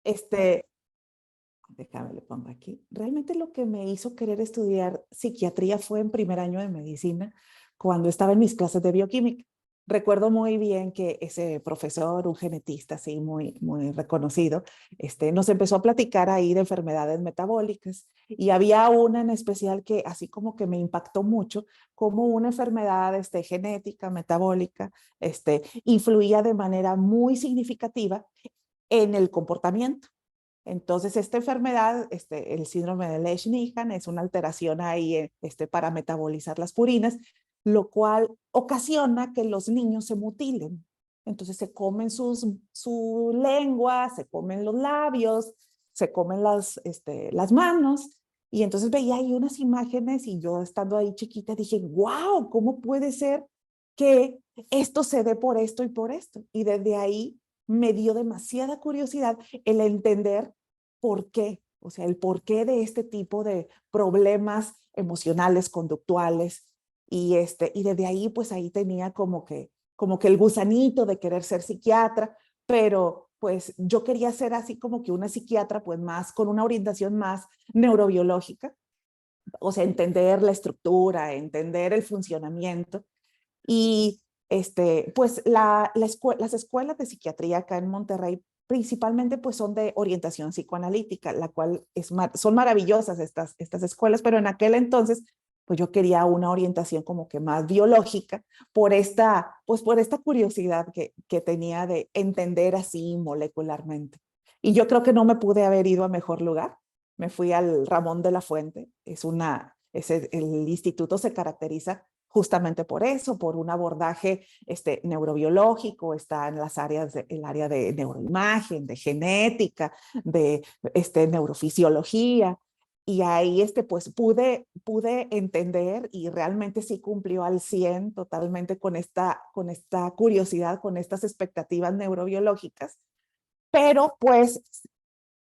este, déjame le pongo aquí, realmente lo que me hizo querer estudiar psiquiatría fue en primer año de medicina, cuando estaba en mis clases de bioquímica. Recuerdo muy bien que ese profesor, un genetista así muy reconocido, nos empezó a platicar ahí de enfermedades metabólicas y había una en especial que así como que me impactó mucho, como una enfermedad genética, metabólica, influía de manera muy significativa en el comportamiento. Entonces, esta enfermedad, el síndrome de Lesch-Nyhan, es una alteración ahí para metabolizar las purinas, lo cual ocasiona que los niños se mutilen. Entonces, se comen su lengua, se comen los labios, se comen las manos. Y entonces veía ahí unas imágenes y yo estando ahí chiquita dije, wow, ¿cómo puede ser que esto se dé por esto y por esto? Y desde ahí me dio demasiada curiosidad el entender por qué, o sea, el porqué de este tipo de problemas emocionales, conductuales, y desde ahí, pues ahí tenía como que el gusanito de querer ser psiquiatra, pero pues yo quería ser así como que una psiquiatra, pues más, con una orientación más neurobiológica, o sea, entender la estructura, entender el funcionamiento, y pues las escuelas de psiquiatría acá en Monterrey principalmente pues son de orientación psicoanalítica, la cual son maravillosas estas escuelas, pero en aquel entonces pues yo quería una orientación como que más biológica pues por esta curiosidad que tenía de entender así molecularmente. Y yo creo que no me pude haber ido a mejor lugar. Me fui al Ramón de la Fuente. El instituto se caracteriza justamente por eso, por un abordaje neurobiológico, está en el área de neuroimagen, de genética, de neurofisiología, y ahí pues pude entender y realmente sí cumplió al 100 totalmente con esta curiosidad, con estas expectativas neurobiológicas, pero pues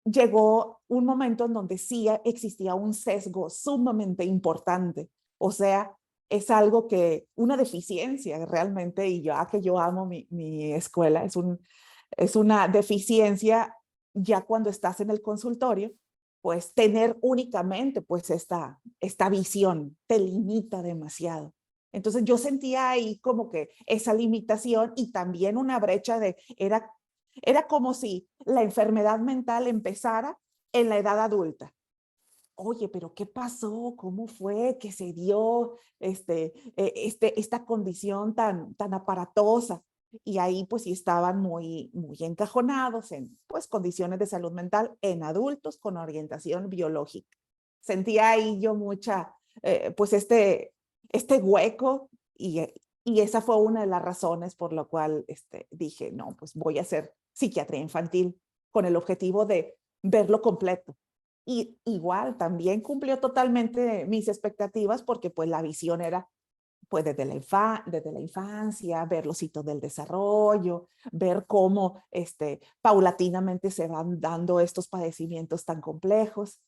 llegó un momento en donde sí existía un sesgo sumamente importante. O sea, es algo una deficiencia realmente, y que yo amo mi escuela, es una deficiencia ya cuando estás en el consultorio, pues tener únicamente pues esta visión te limita demasiado. Entonces yo sentía ahí como que esa limitación y también una brecha era como si la enfermedad mental empezara en la edad adulta. Oye, pero ¿qué pasó? ¿Cómo fue que se dio esta condición tan aparatosa? Y ahí pues sí estaban muy encajonados en pues condiciones de salud mental en adultos con orientación biológica. Sentía ahí yo pues este hueco, y esa fue una de las razones por la cual dije, no, pues voy a hacer psiquiatría infantil con el objetivo de verlo completo. Y igual también cumplió totalmente mis expectativas porque pues la visión era pues desde la infancia, ver los hitos del desarrollo, ver cómo paulatinamente se van dando estos padecimientos tan complejos.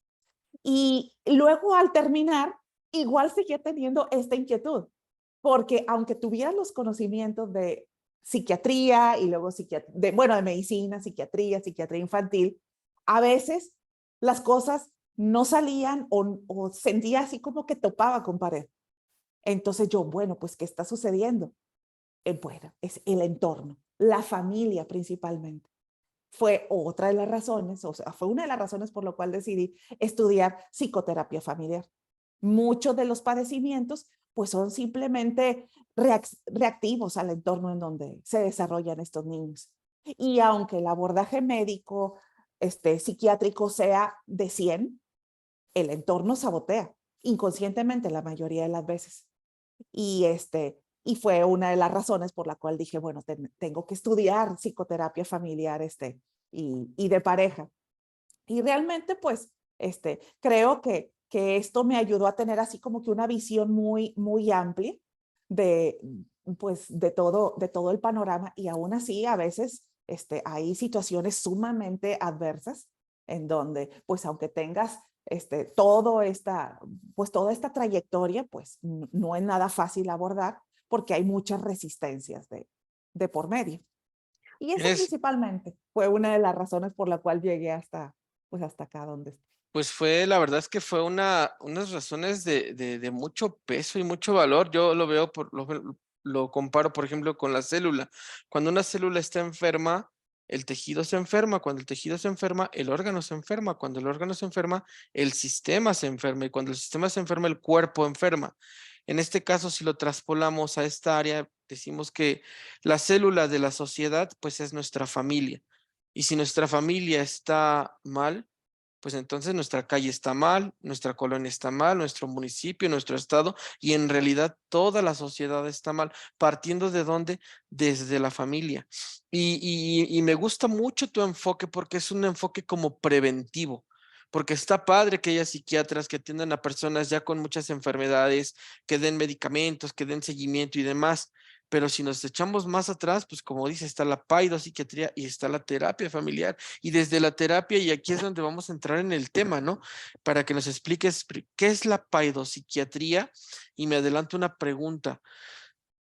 Y luego al terminar, igual seguía teniendo esta inquietud, porque aunque tuviera los conocimientos de psiquiatría y luego de medicina, psiquiatría infantil, a veces las cosas no salían o sentía así como que topaba con pared. Entonces yo, bueno, pues, ¿qué está sucediendo? Bueno, es el entorno, la familia principalmente. Fue otra de las razones, o sea, fue una de las razones por lo cual decidí estudiar psicoterapia familiar. Muchos de los padecimientos pues son simplemente reactivos al entorno en donde se desarrollan estos niños. Y aunque el abordaje médico, psiquiátrico sea de 100, el entorno sabotea inconscientemente la mayoría de las veces. Y fue una de las razones por la cual dije, bueno, tengo que estudiar psicoterapia familiar y de pareja. Y realmente, pues, creo que esto me ayudó a tener así como que una visión muy amplia de, pues, de todo el panorama. Y aún así, a veces, hay situaciones sumamente adversas en donde, pues, aunque tengas pues, toda esta trayectoria, pues, no es nada fácil abordar porque hay muchas resistencias de por medio. Y eso Tienes, principalmente fue una de las razones por la cual llegué hasta, pues hasta acá donde estoy. pues fue, la verdad es que fue unas razones de mucho peso y mucho valor. Yo lo veo, lo comparo, por ejemplo, con la célula. Cuando una célula está enferma, el tejido se enferma. Cuando el tejido se enferma, el órgano se enferma. Cuando el órgano se enferma, el sistema se enferma. Y cuando el sistema se enferma, el cuerpo enferma. En este caso, si lo traspolamos a esta área, decimos que la célula de la sociedad, pues es nuestra familia. Y si nuestra familia está mal, pues entonces nuestra calle está mal, nuestra colonia está mal, nuestro municipio, nuestro estado y en realidad toda la sociedad está mal, partiendo de dónde, desde la familia. Y me gusta mucho tu enfoque porque es un enfoque como preventivo. Porque está padre que haya psiquiatras que atiendan a personas ya con muchas enfermedades, que den medicamentos, que den seguimiento y demás. Pero si nos echamos más atrás, pues como dice, está la psiquiatría y está la terapia familiar. Y desde la terapia, y aquí es donde vamos a entrar en el tema, ¿no? Para que nos expliques qué es la psiquiatría. Y me adelanto una pregunta.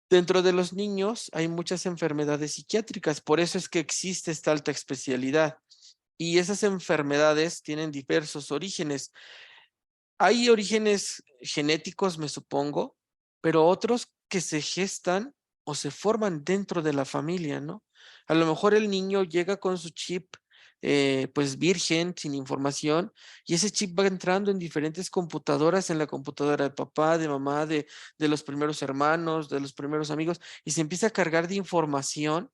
Dentro de los niños hay muchas enfermedades psiquiátricas, por eso es que existe esta alta especialidad. Y esas enfermedades tienen diversos orígenes. Hay orígenes genéticos, me supongo, pero otros que se gestan o se forman dentro de la familia, ¿no? A lo mejor el niño llega con su chip, pues virgen, sin información, y ese chip va entrando en diferentes computadoras, en la computadora de papá, de mamá, de los primeros hermanos, de los primeros amigos, y se empieza a cargar de información,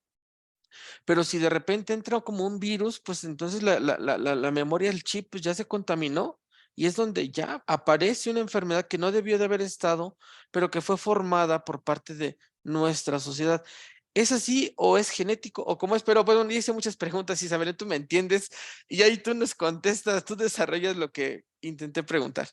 pero si de repente entra como un virus, pues entonces la memoria del chip pues ya se contaminó y es donde ya aparece una enfermedad que no debió de haber estado, pero que fue formada por parte de nuestra sociedad. ¿Es así o es genético o cómo es? Pero bueno, hice muchas preguntas, Isabel, tú me entiendes y ahí tú nos contestas, tú desarrollas lo que intenté preguntar.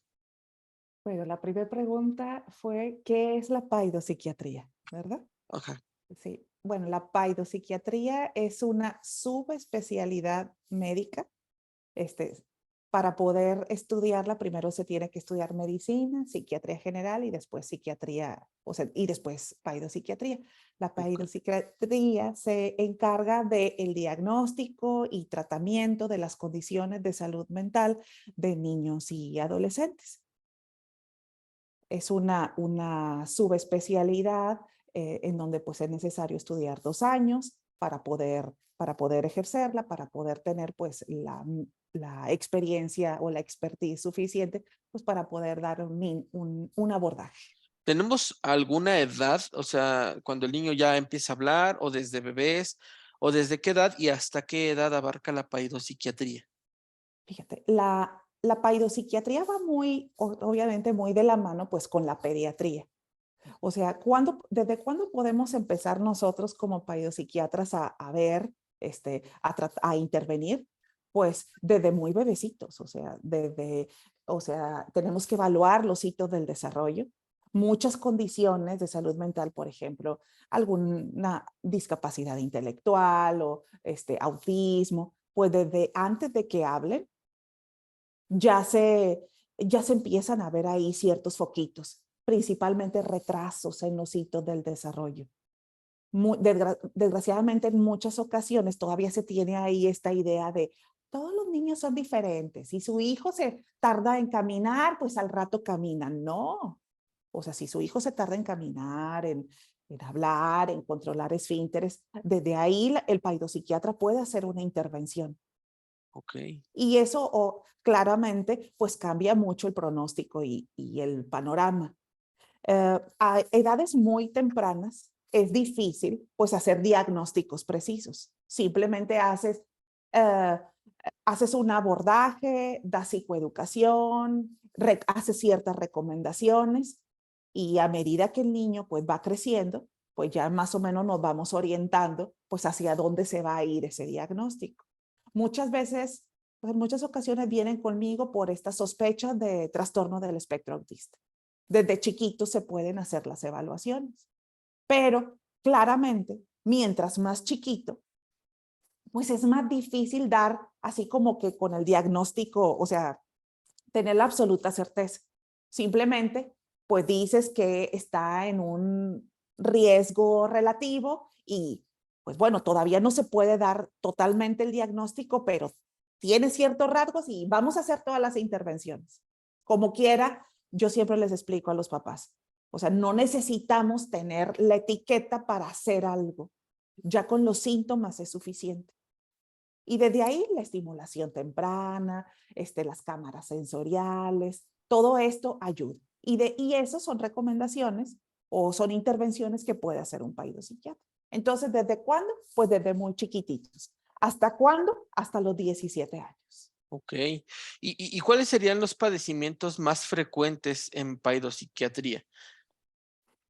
Pero la primera pregunta fue, ¿qué es la paidopsiquiatría? ¿Verdad? Ajá, Sí. Bueno, la paidopsiquiatría es una subespecialidad médica. Este, para poder estudiarla, primero se tiene que estudiar medicina, psiquiatría general y después psiquiatría, o sea, y después paidopsiquiatría. La ok. paidopsiquiatría se encarga del diagnóstico y tratamiento de las condiciones de salud mental de niños y adolescentes. Es una subespecialidad en donde pues es necesario estudiar 2 años para poder ejercerla, para poder tener pues la experiencia o la expertise suficiente pues para poder dar un abordaje. ¿Tenemos alguna edad? O sea, cuando el niño ya empieza a hablar, o desde bebés, o desde qué edad y hasta qué edad abarca la paidopsiquiatría. Fíjate, la paidopsiquiatría va obviamente muy de la mano pues con la pediatría. O sea, ¿desde cuándo podemos empezar nosotros como psiquiatras a ver, a intervenir? Pues desde muy bebecitos, o sea, tenemos que evaluar los hitos del desarrollo. Muchas condiciones de salud mental, por ejemplo, alguna discapacidad intelectual o autismo, pues desde antes de que hablen, ya se, ya se empiezan a ver ahí ciertos foquitos, principalmente retrasos en los hitos del desarrollo. Desgraciadamente, en muchas ocasiones todavía se tiene ahí esta idea de todos los niños son diferentes. Si su hijo se tarda en caminar, pues al rato camina. No. O sea, si su hijo se tarda en caminar, en hablar, en controlar esfínteres, desde ahí el psiquiatra puede hacer una intervención. Ok. Y eso claramente pues cambia mucho el pronóstico y el panorama. A edades muy tempranas es difícil pues hacer diagnósticos precisos. Simplemente eh, haces un abordaje, das psicoeducación, haces ciertas recomendaciones y a medida que el niño pues va creciendo, pues ya más o menos nos vamos orientando pues hacia dónde se va a ir ese diagnóstico. Muchas veces, pues en muchas ocasiones vienen conmigo por esta sospecha de trastorno del espectro autista. Desde chiquitos se pueden hacer las evaluaciones, pero claramente, mientras más chiquito, pues es más difícil dar así como que con el diagnóstico, o sea, tener la absoluta certeza. Simplemente, pues dices que está en un riesgo relativo y pues bueno, todavía no se puede dar totalmente el diagnóstico, pero tiene ciertos rasgos y vamos a hacer todas las intervenciones. Como quiera, yo siempre les explico a los papás. O sea, no necesitamos tener la etiqueta para hacer algo. Ya con los síntomas es suficiente. Y desde ahí la estimulación temprana, las cámaras sensoriales, todo esto ayuda. Y esas son recomendaciones o son intervenciones que puede hacer un psiquiatra. Entonces, ¿desde cuándo? Pues desde muy chiquititos. ¿Hasta cuándo? Hasta los 17 años. Ok. ¿Y cuáles serían los padecimientos más frecuentes en paidopsiquiatría?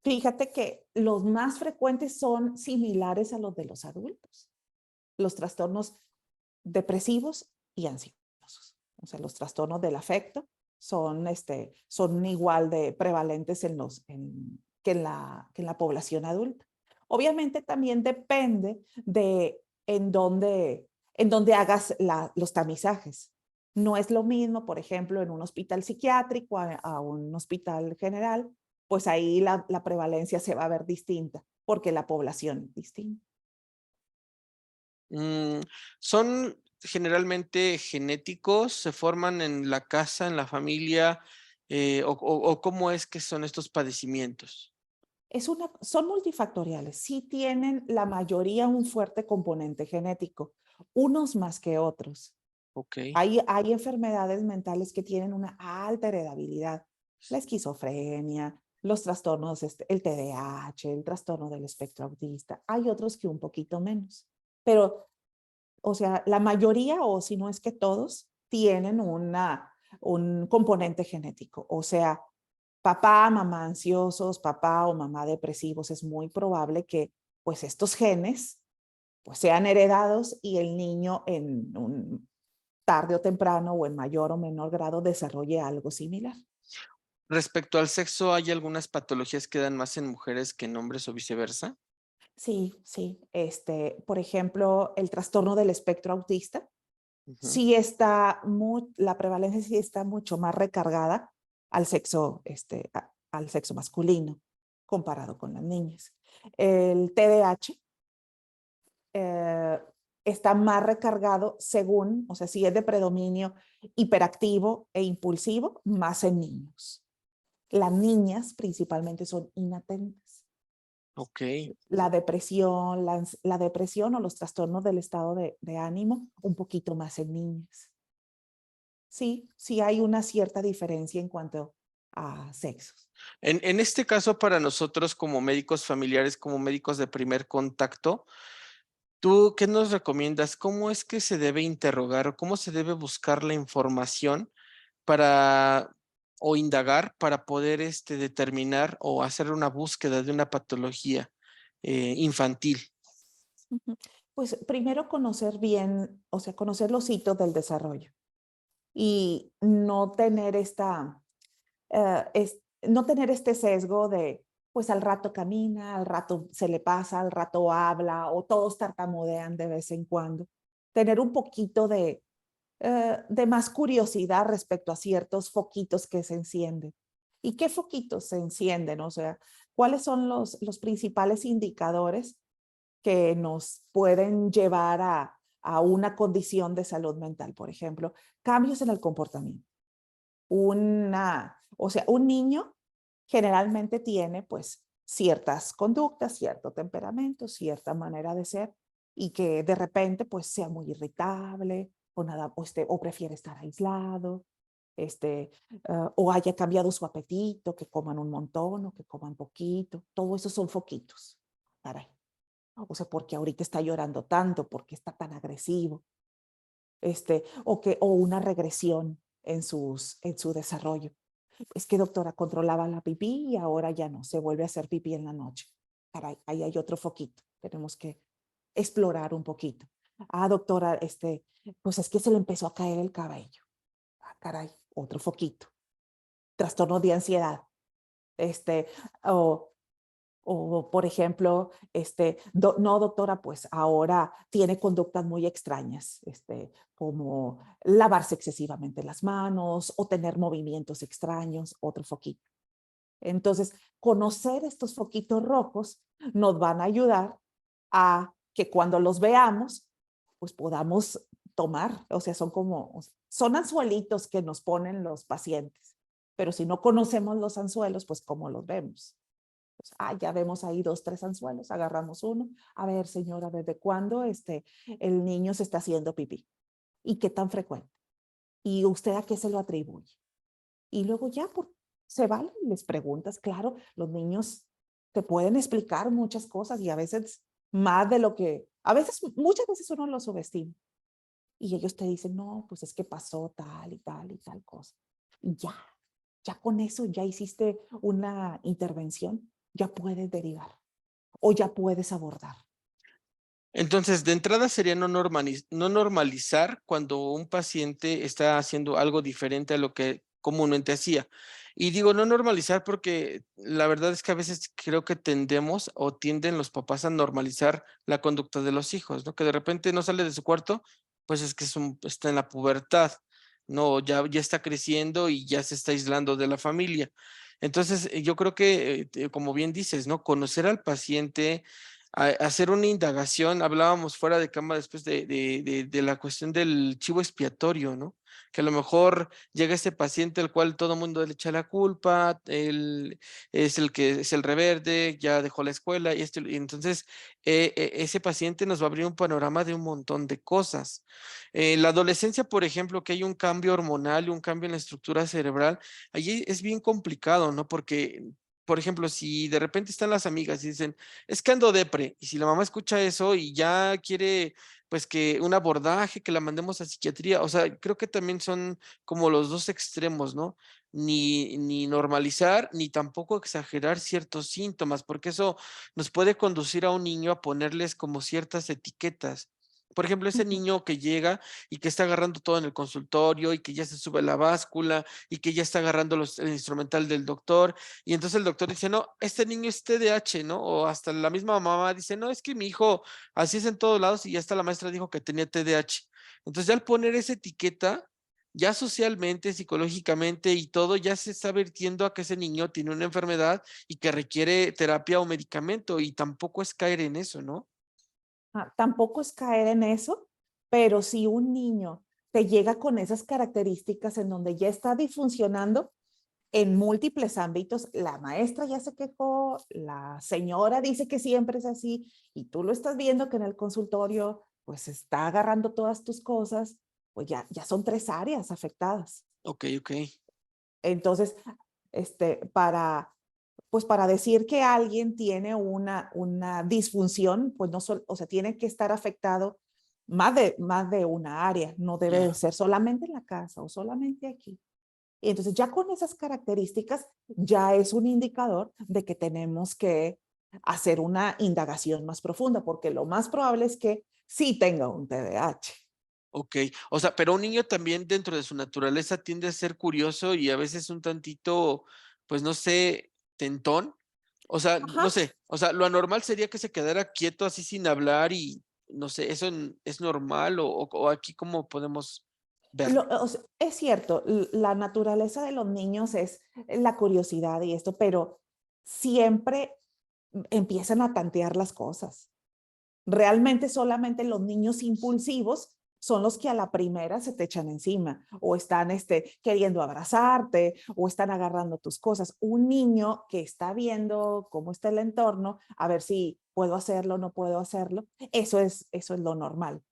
Fíjate que los más frecuentes son similares a los de los adultos. Los trastornos depresivos y ansiosos. O sea, los trastornos del afecto son igual de prevalentes que en la población adulta. Obviamente también depende de en dónde hagas los tamizajes. No es lo mismo, por ejemplo, en un hospital psiquiátrico a un hospital general, pues ahí la prevalencia se va a ver distinta, porque la población es distinta. Mm, ¿Son generalmente genéticos? ¿Se forman en la casa, en la familia? ¿O cómo es que son estos padecimientos? Son multifactoriales, sí tienen la mayoría un fuerte componente genético, unos más que otros. Ok. Hay enfermedades mentales que tienen una alta heredabilidad, la esquizofrenia, los trastornos, el TDAH, el trastorno del espectro autista. Hay otros que un poquito menos, pero, o sea, la mayoría, o si no es que todos, tienen un componente genético. O sea, papá, mamá ansiosos, papá o mamá depresivos, es muy probable que pues estos genes pues sean heredados y el niño en un tarde o temprano o en mayor o menor grado desarrolle algo similar. Respecto al sexo, ¿hay algunas patologías que dan más en mujeres que en hombres o viceversa? Sí, sí. Por ejemplo, el trastorno del espectro autista, Ujú. sí la prevalencia sí está mucho más recargada al sexo masculino comparado con las niñas. El TDAH eh, está más recargado según, o sea, si es de predominio hiperactivo e impulsivo, más en niños. Las niñas principalmente son inatentas. Ok. La depresión o los trastornos del estado de ánimo, un poquito más en niñas. Sí, sí hay una cierta diferencia en cuanto a sexos. En este caso, para nosotros como médicos familiares, como médicos de primer contacto, ¿tú qué nos recomiendas? ¿Cómo es que se debe interrogar o cómo se debe buscar la información para o indagar para poder determinar o hacer una búsqueda de una patología infantil? Ujú. Pues primero conocer bien, o sea, conocer los hitos del desarrollo y no tener este sesgo de, pues al rato camina, al rato se le pasa, al rato habla o todos tartamudean de vez en cuando. Tener un poquito de más curiosidad respecto a ciertos foquitos que se encienden. ¿Y qué foquitos se encienden? O sea, ¿cuáles son los principales indicadores que nos pueden llevar a una condición de salud mental? Por ejemplo, cambios en el comportamiento. O sea, un niño generalmente tiene pues ciertas conductas, cierto temperamento, cierta manera de ser y que de repente pues sea muy irritable o prefiere estar aislado, o haya cambiado su apetito, que coman un montón o que coman poquito. Todo eso son foquitos. Caray. O sea, porque ahorita está llorando tanto, porque está tan agresivo, o una regresión en su desarrollo. Es que doctora, controlaba la pipí y ahora ya no, se vuelve a hacer pipí en la noche. Caray, ahí hay otro foquito, tenemos que explorar un poquito. Ah, doctora, pues es que se le empezó a caer el cabello. Ah, caray, otro foquito. Trastorno de ansiedad. Este, o por ejemplo, no, doctora, pues ahora tiene conductas muy extrañas, como lavarse excesivamente las manos o tener movimientos extraños, otro foquito. Entonces, conocer estos foquitos rojos nos van a ayudar a que cuando los veamos, pues podamos tomar, o sea, son anzuelitos que nos ponen los pacientes, pero si no conocemos los anzuelos, pues ¿cómo los vemos? Pues, ya vemos ahí 2, 3 anzuelos, agarramos uno. A ver, señora, ¿desde cuándo el niño se está haciendo pipí? ¿Y qué tan frecuente? ¿Y usted a qué se lo atribuye? Y luego ya se vale, les preguntas, claro, los niños te pueden explicar muchas cosas y a veces más de lo que, muchas veces uno lo subestima. Y ellos te dicen, no, pues es que pasó tal y tal y tal cosa. Y ya con eso ya hiciste una intervención, ya puedes derivar o ya puedes abordar. Entonces, de entrada sería no normalizar cuando un paciente está haciendo algo diferente a lo que comúnmente hacía. Y digo no normalizar porque la verdad es que a veces creo que tendemos o tienden los papás a normalizar la conducta de los hijos, ¿no? Que de repente no sale de su cuarto, pues es que está en la pubertad, ¿no? Ya está creciendo y ya se está aislando de la familia. Entonces, yo creo que, como bien dices, ¿no? Conocer al paciente, hacer una indagación, hablábamos fuera de cama después de la cuestión del chivo expiatorio, ¿no? Que a lo mejor llega este paciente al cual todo el mundo le echa la culpa, él es el que es el reverde, ya dejó la escuela y entonces ese paciente nos va a abrir un panorama de un montón de cosas. En la adolescencia, por ejemplo, que hay un cambio hormonal y un cambio en la estructura cerebral, allí es bien complicado, ¿no? Porque, por ejemplo, si de repente están las amigas y dicen, es que ando depre, y si la mamá escucha eso y ya quiere, pues que un abordaje, que la mandemos a psiquiatría, o sea, creo que también son como los dos extremos, ¿no? Ni normalizar, ni tampoco exagerar ciertos síntomas, porque eso nos puede conducir a un niño a ponerles como ciertas etiquetas. Por ejemplo, ese Ujú. niño que llega y que está agarrando todo en el consultorio y que ya se sube la báscula y que ya está agarrando el instrumental del doctor y entonces el doctor dice, no, este niño es TDAH, ¿no? O hasta la misma mamá dice, no, es que mi hijo así es en todos lados y ya hasta la maestra dijo que tenía TDAH. Entonces ya al poner esa etiqueta, ya socialmente, psicológicamente y todo, ya se está vertiendo a que ese niño tiene una enfermedad y que requiere terapia o medicamento y tampoco es caer en eso, ¿no? Tampoco es caer en eso, pero si un niño te llega con esas características en donde ya está disfuncionando en múltiples ámbitos, la maestra ya se quejó, la señora dice que siempre es así y tú lo estás viendo que en el consultorio pues está agarrando todas tus cosas, pues ya son 3 áreas afectadas. Ok, ok. Entonces, para decir que alguien tiene una disfunción, pues no, o sea, tiene que estar afectado más de una área, no debe de Ya. ser solamente en la casa o solamente aquí. Y entonces ya con esas características ya es un indicador de que tenemos que hacer una indagación más profunda, porque lo más probable es que sí tenga un TDAH. Ok, o sea, pero un niño también dentro de su naturaleza tiende a ser curioso y a veces un tantito, pues no sé, tentón. O sea, Ajá. no sé, o sea, lo anormal sería que se quedara quieto así sin hablar y no sé, ¿eso es normal o aquí cómo podemos verlo? O sea, es cierto, la naturaleza de los niños es la curiosidad y esto, pero siempre empiezan a tantear las cosas. Realmente solamente los niños impulsivos son los que a la primera se te echan encima o están queriendo abrazarte o están agarrando tus cosas. Un niño que está viendo cómo está el entorno, a ver si puedo hacerlo, no puedo hacerlo, eso es lo normal.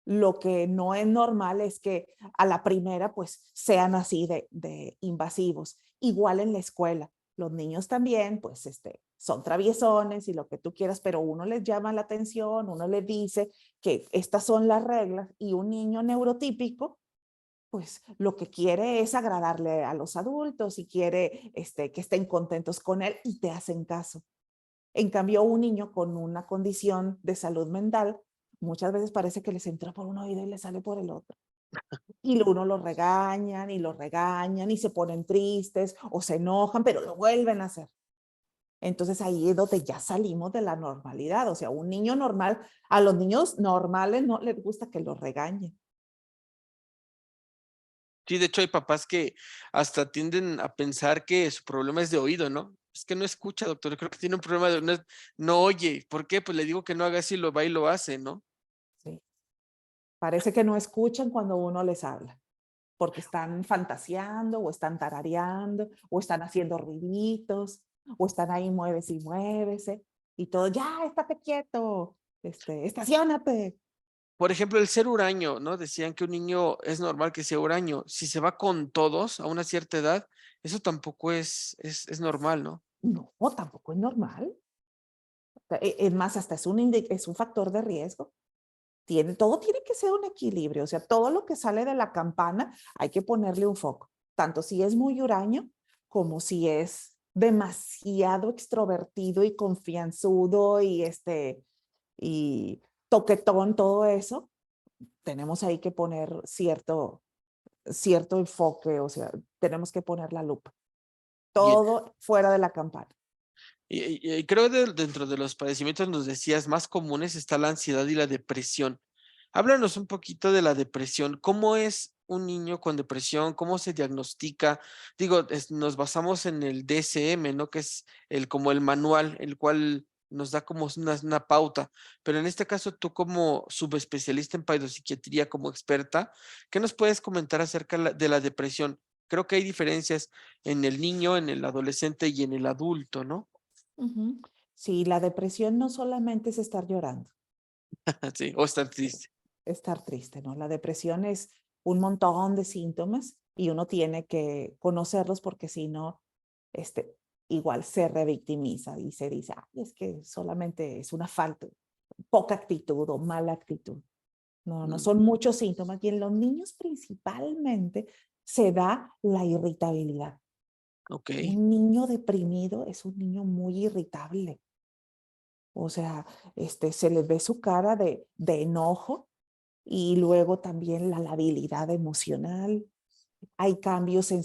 Lo que no es normal es que a la primera pues sean así de invasivos. Igual en la escuela, los niños también pues son traviesones y lo que tú quieras, pero uno les llama la atención, uno les dice que estas son las reglas y un niño neurotípico pues lo que quiere es agradarle a los adultos y quiere que estén contentos con él y te hacen caso. En cambio, un niño con una condición de salud mental, muchas veces parece que les entra por un oído y les sale por el otro. Y uno los regañan y se ponen tristes o se enojan, pero lo vuelven a hacer. Entonces ahí es donde ya salimos de la normalidad. O sea, un niño normal, a los niños normales no les gusta que los regañen. Sí, de hecho hay papás que hasta tienden a pensar que su problema es de oído, ¿no? Es que no escucha, doctor. Creo que tiene un problema de no oye. ¿Por qué? Pues le digo que no haga así, lo va y lo hace, ¿no? Sí. Parece que no escuchan cuando uno les habla, porque están fantaseando o están tarareando o están haciendo ruiditos o están ahí muévese y muévese y todo, ya, estate quieto, estaciónate. Por ejemplo, el ser huraño, ¿no? Decían que un niño es normal que sea huraño. Si se va con todos a una cierta edad, eso tampoco es normal, ¿no? No, tampoco es normal. Es más, hasta es un factor de riesgo. Todo tiene que ser un equilibrio, o sea, todo lo que sale de la campana hay que ponerle un foco, tanto si es muy huraño como si es demasiado extrovertido y confianzudo y toquetón, todo eso, tenemos ahí que poner cierto enfoque, o sea, tenemos que poner la lupa. Y, Todo fuera de la campana. y creo dentro de los padecimientos nos decías más comunes está la ansiedad y la depresión. Háblanos un poquito de la depresión. ¿Cómo es un niño con depresión? ¿Cómo se diagnostica? Digo, nos basamos en el DSM, ¿no? Que es como el manual, el cual nos da como una pauta. Pero en este caso, tú como subespecialista en psiquiatría, como experta, ¿qué nos puedes comentar acerca de la depresión? Creo que hay diferencias en el niño, en el adolescente y en el adulto, ¿no? Ujú. Sí, la depresión no solamente es estar llorando. Sí, o estar triste. Estar triste, ¿no? La depresión es un montón de síntomas y uno tiene que conocerlos porque si no, igual se revictimiza y se dice, ay, es que solamente es una falta, poca actitud o mala actitud. No, no Mm, son muchos síntomas y en los niños principalmente se da la irritabilidad. ok, Un niño deprimido es un niño muy irritable. O sea, se les ve su cara de enojo y luego también la labilidad emocional. Hay cambios en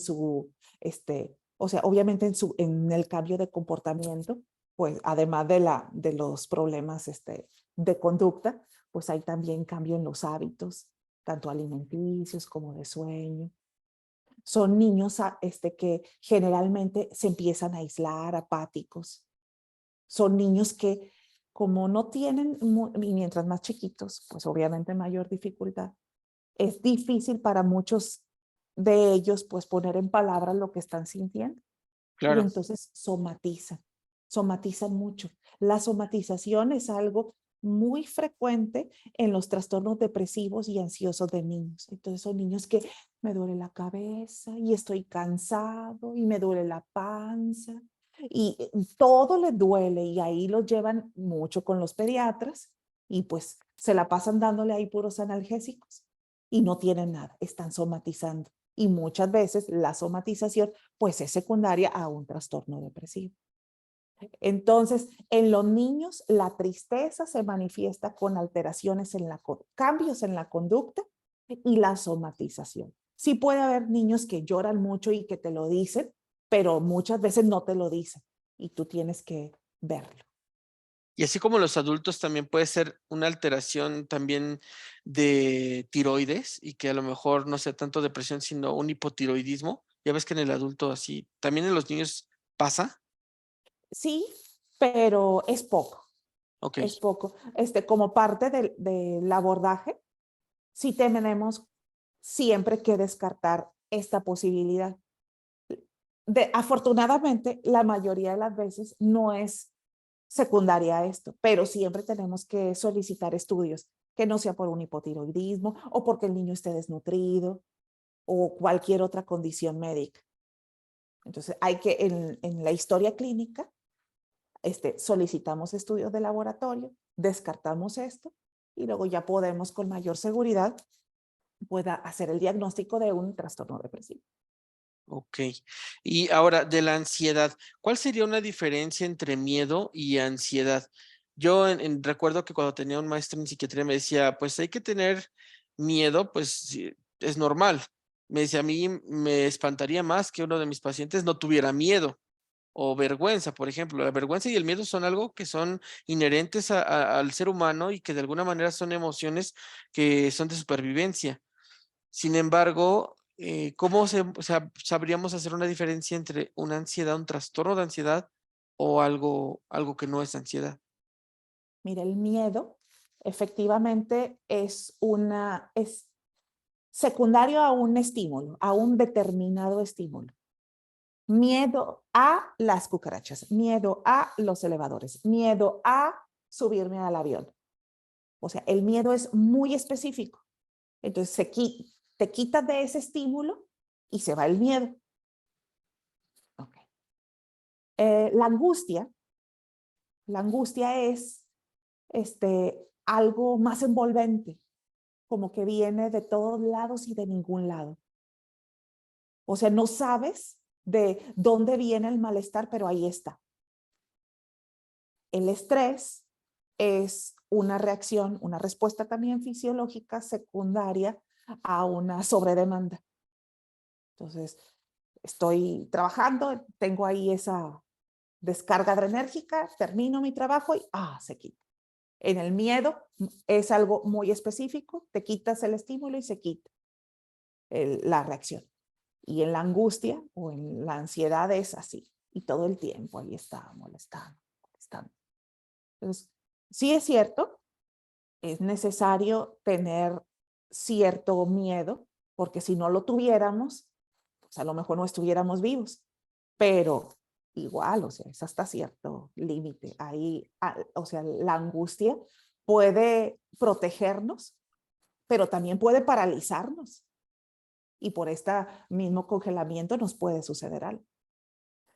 o sea, obviamente en el cambio de comportamiento, pues además de los problemas de conducta, pues hay también cambio en los hábitos, tanto alimenticios como de sueño. Son niños que generalmente se empiezan a aislar, apáticos. Son niños que como no tienen, y mientras más chiquitos, pues obviamente mayor dificultad, es difícil para muchos de ellos pues poner en palabras lo que están sintiendo y claro. entonces somatizan mucho. La somatización es algo muy frecuente en los trastornos depresivos y ansiosos de niños. Entonces son niños que me duele la cabeza y estoy cansado y me duele la panza y todo les duele y ahí los llevan mucho con los pediatras y pues se la pasan dándole ahí puros analgésicos y no tienen nada, están somatizando. Y muchas veces la somatización pues es secundaria a un trastorno depresivo. Entonces, en los niños, la tristeza se manifiesta con alteraciones cambios en la conducta y la somatización. Sí puede haber niños que lloran mucho y que te lo dicen, pero muchas veces no te lo dicen y tú tienes que verlo. Y así como los adultos también puede ser una alteración también de tiroides y que a lo mejor no sea tanto depresión, sino un hipotiroidismo. Ya ves que en el adulto así, también en los niños pasa. Sí, pero Ok, es poco. Como parte del abordaje, sí tenemos siempre que descartar esta posibilidad. Afortunadamente, la mayoría de las veces no es secundaria a esto, pero siempre tenemos que solicitar estudios, que no sea por un hipotiroidismo o porque el niño esté desnutrido o cualquier otra condición médica. Entonces, en la historia clínica, solicitamos estudios de laboratorio, descartamos esto y luego ya podemos con mayor seguridad pueda hacer el diagnóstico de un trastorno depresivo. ok. Y ahora, de la ansiedad, ¿cuál sería una diferencia entre miedo y ansiedad? Yo recuerdo que cuando tenía un maestro en psiquiatría me decía, pues hay que tener miedo, pues sí, es normal. Me decía, a mí me espantaría más que uno de mis pacientes no tuviera miedo o vergüenza, por ejemplo. La vergüenza y el miedo son algo que son inherentes al ser humano y que de alguna manera son emociones que son de supervivencia. Sin embargo, ¿cómo sabríamos hacer una diferencia entre una ansiedad, un trastorno de ansiedad o algo que no es ansiedad? Mira, el miedo efectivamente es secundario a un estímulo, a un determinado estímulo. Miedo a las cucarachas, miedo a los elevadores, miedo a subirme al avión. O sea, el miedo es muy específico. Entonces, te quitas de ese estímulo y se va el miedo. Okay. La angustia es algo más envolvente, como que viene de todos lados y de ningún lado. O sea, no sabes de dónde viene el malestar, pero ahí está. El estrés es una reacción, una respuesta también fisiológica secundaria a una sobredemanda. Entonces, estoy trabajando, tengo ahí esa descarga adrenérgica, termino mi trabajo y se quita. En el miedo es algo muy específico, te quitas el estímulo y se quita la reacción. Y en la angustia o en la ansiedad es así. Y todo el tiempo ahí está, molestando, molestando. Entonces, sí es cierto, es necesario tener cierto miedo, porque si no lo tuviéramos, pues a lo mejor no estuviéramos vivos. Pero igual, o sea, es hasta cierto límite. Ahí, o sea, la angustia puede protegernos, pero también puede paralizarnos. Y por este mismo congelamiento nos puede suceder algo.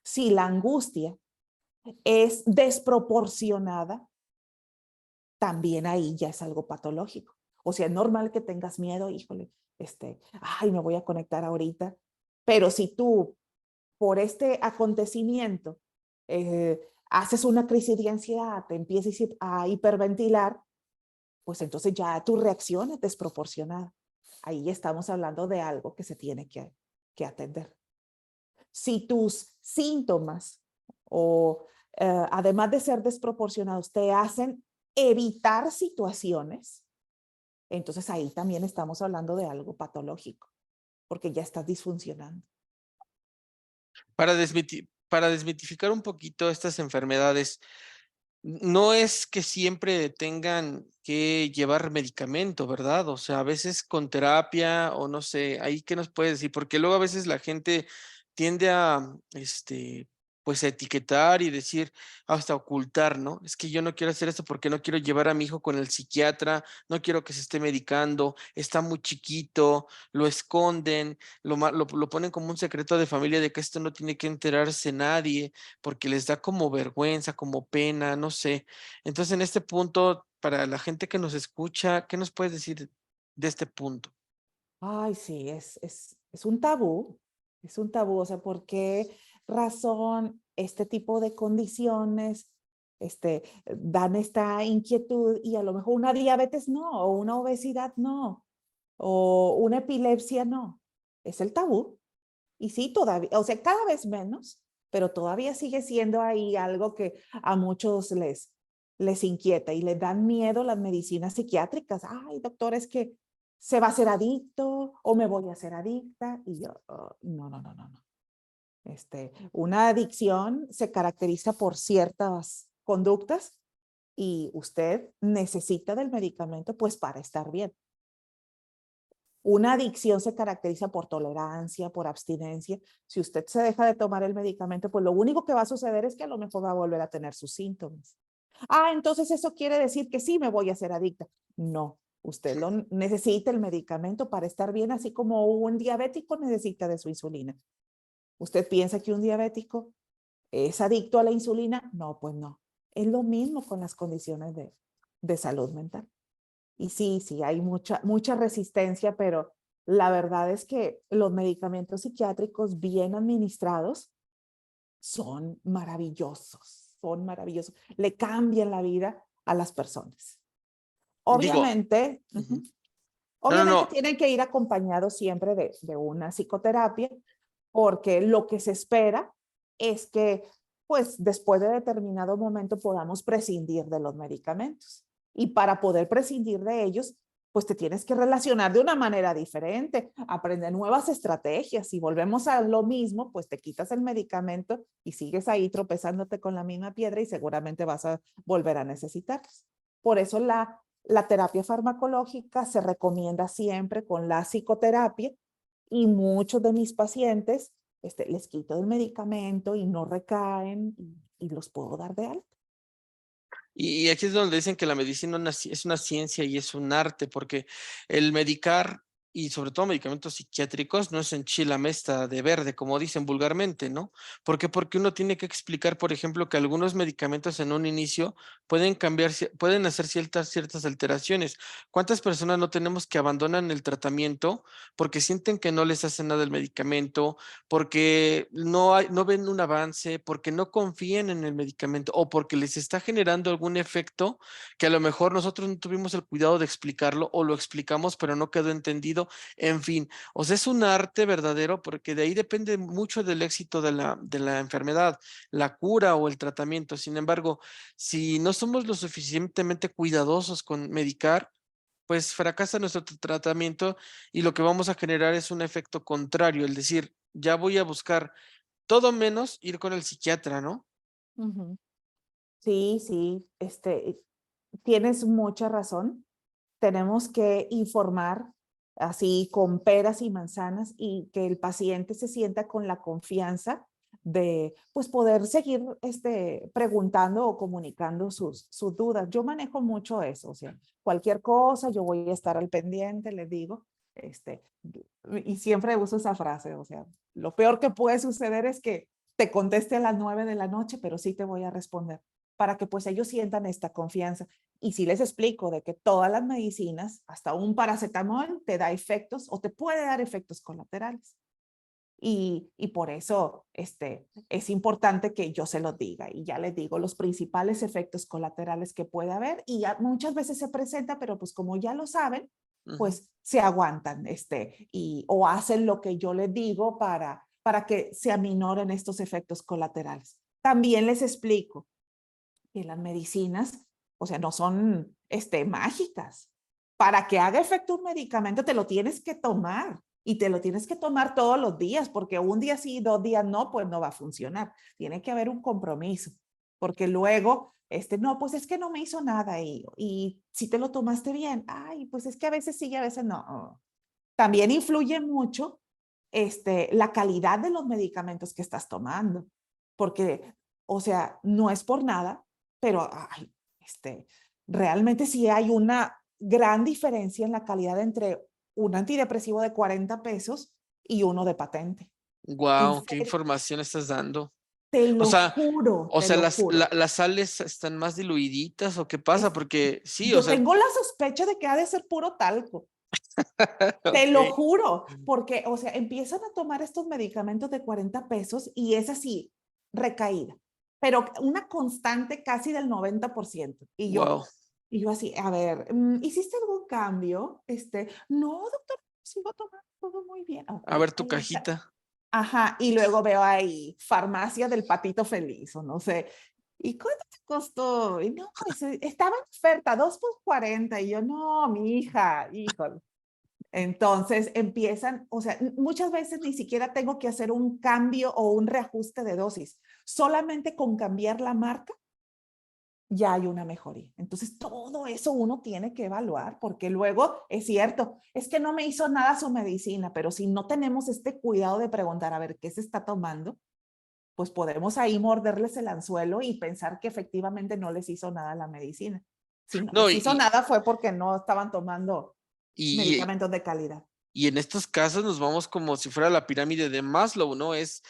Si la angustia es desproporcionada, también ahí ya es algo patológico. O sea, es normal que tengas miedo, híjole, me voy a conectar ahorita. Pero si tú, por este acontecimiento, haces una crisis de ansiedad, te empiezas a hiperventilar, pues entonces ya tu reacción es desproporcionada. Ahí estamos hablando de algo que se tiene que atender. Si tus síntomas o además de ser desproporcionados te hacen evitar situaciones, entonces ahí también estamos hablando de algo patológico, porque ya estás disfuncionando. Para desmitificar un poquito estas enfermedades, no es que siempre tengan que llevar medicamento, ¿verdad? O sea, a veces con terapia o no sé, ahí qué nos puedes decir, porque luego a veces la gente tiende a, pues a etiquetar y decir, hasta ocultar, ¿no? Es que yo no quiero hacer esto porque no quiero llevar a mi hijo con el psiquiatra, no quiero que se esté medicando, está muy chiquito, lo esconden, lo ponen como un secreto de familia de que esto no tiene que enterarse nadie porque les da como vergüenza, como pena, no sé. Entonces, en este punto, para la gente que nos escucha, ¿qué nos puedes decir de este punto? Ay, sí, es un tabú, es un tabú. O sea, ¿por qué razón este tipo de condiciones dan esta inquietud y a lo mejor una diabetes no, o una obesidad no, o una epilepsia no? Es el tabú. Y sí, todavía, o sea, cada vez menos, pero todavía sigue siendo ahí algo que a muchos les inquieta y les dan miedo las medicinas psiquiátricas. Ay, doctor, es que se va a hacer adicto o me voy a hacer adicta. Y yo, no, no, no, no, no. Una adicción se caracteriza por ciertas conductas y usted necesita del medicamento pues para estar bien. Una adicción se caracteriza por tolerancia, por abstinencia. Si usted se deja de tomar el medicamento, pues lo único que va a suceder es que a lo mejor va a volver a tener sus síntomas. Entonces eso quiere decir que sí me voy a hacer adicta. No, usted necesita el medicamento para estar bien, así como un diabético necesita de su insulina. ¿Usted piensa que un diabético es adicto a la insulina? No, pues no. Es lo mismo con las condiciones de salud mental. Y sí, sí, hay mucha resistencia, pero la verdad es que los medicamentos psiquiátricos bien administrados son maravillosos, son maravillosos. Le cambian la vida a las personas. Digo, Obviamente, ujú. No, no, obviamente no. tienen que ir acompañados siempre de una psicoterapia, porque lo que se espera es que, pues, después de determinado momento podamos prescindir de los medicamentos. Y para poder prescindir de ellos, pues te tienes que relacionar de una manera diferente, aprender nuevas estrategias. Si volvemos a lo mismo, pues te quitas el medicamento y sigues ahí tropezándote con la misma piedra y seguramente vas a volver a necesitarlos. Por eso la terapia farmacológica se recomienda siempre con la psicoterapia y muchos de mis pacientes les quito el medicamento y no recaen y los puedo dar de alta. Y aquí es donde dicen que la medicina es una ciencia y es un arte, porque el medicar, y sobre todo medicamentos psiquiátricos, no es enchila mesta de verde, como dicen vulgarmente, ¿no? ¿Por qué? Porque uno tiene que explicar, por ejemplo, que algunos medicamentos en un inicio pueden cambiar, pueden hacer ciertas alteraciones. ¿Cuántas personas no tenemos que abandonan el tratamiento porque sienten que no les hace nada el medicamento, porque no ven un avance, porque no confían en el medicamento o porque les está generando algún efecto que a lo mejor nosotros no tuvimos el cuidado de explicarlo o lo explicamos pero no quedó entendido? En fin, o sea, es un arte verdadero porque de ahí depende mucho del éxito de la enfermedad, la cura o el tratamiento. Sin embargo, si no somos lo suficientemente cuidadosos con medicar, pues fracasa nuestro tratamiento y lo que vamos a generar es un efecto contrario, es decir, ya voy a buscar todo menos ir con el psiquiatra, ¿no? Ujú. Sí, sí, tienes mucha razón. Tenemos que informar así con peras y manzanas y que el paciente se sienta con la confianza de pues poder seguir preguntando o comunicando sus dudas. Yo manejo mucho eso, o sea, cualquier cosa yo voy a estar al pendiente, les digo, este, y siempre uso esa frase, o sea, lo peor que puede suceder es que te conteste a las 9 de la noche, pero sí te voy a responder para que pues ellos sientan esta confianza. Y si les explico de que todas las medicinas, hasta un paracetamol, te da efectos o te puede dar efectos colaterales. Y por eso es importante que yo se los diga y ya les digo los principales efectos colaterales que puede haber y ya muchas veces se presenta, pero pues como ya lo saben, Ujú. pues se aguantan o hacen lo que yo les digo para que se aminoren estos efectos colaterales. También les explico que las medicinas, o sea, no son mágicas. Para que haga efecto un medicamento te lo tienes que tomar y te lo tienes que tomar todos los días, porque un día sí, 2 días no, pues no va a funcionar. Tiene que haber un compromiso, porque luego, no, pues es que no me hizo nada y si te lo tomaste bien, ay, pues es que a veces sí y a veces no. También influye mucho la calidad de los medicamentos que estás tomando, porque, o sea, no es por nada, pero ay, realmente sí hay una gran diferencia en la calidad entre un antidepresivo de 40 pesos y uno de patente. En Guau, qué serio, información estás dando. te O lo sea, juro, te lo juro. las sales están más diluiditas o qué pasa, Es, porque sí, o yo sea, tengo la sospecha de que ha de ser puro talco. Te lo ok. juro, porque, o sea, empiezan a tomar estos medicamentos de 40 pesos y es así, recaída, pero una constante casi del 90%. Wow. Y yo así, a ver, ¿hiciste algún cambio? No, doctor, sigo tomando todo muy bien. Ok, A ver tu ahí está. cajita. Ajá, y luego veo ahí, farmacia del Patito Feliz, o no sé. ¿Y cuánto te costó? Y no, pues estaba en oferta, 2 por 40. Y yo, no, mi hija, híjole. Entonces empiezan, o sea, muchas veces ni siquiera tengo que hacer un cambio o un reajuste de dosis. Solamente con cambiar la marca ya hay una mejoría. Entonces todo eso uno tiene que evaluar porque luego es cierto, es que no me hizo nada su medicina, pero si no tenemos este cuidado de preguntar a ver qué se está tomando, pues podemos ahí morderles el anzuelo y pensar que efectivamente no les hizo nada la medicina. Si no No, les hizo nada fue porque no estaban tomando y, medicamentos de calidad. y en estos casos nos vamos como si fuera la pirámide de Maslow, ¿no? Es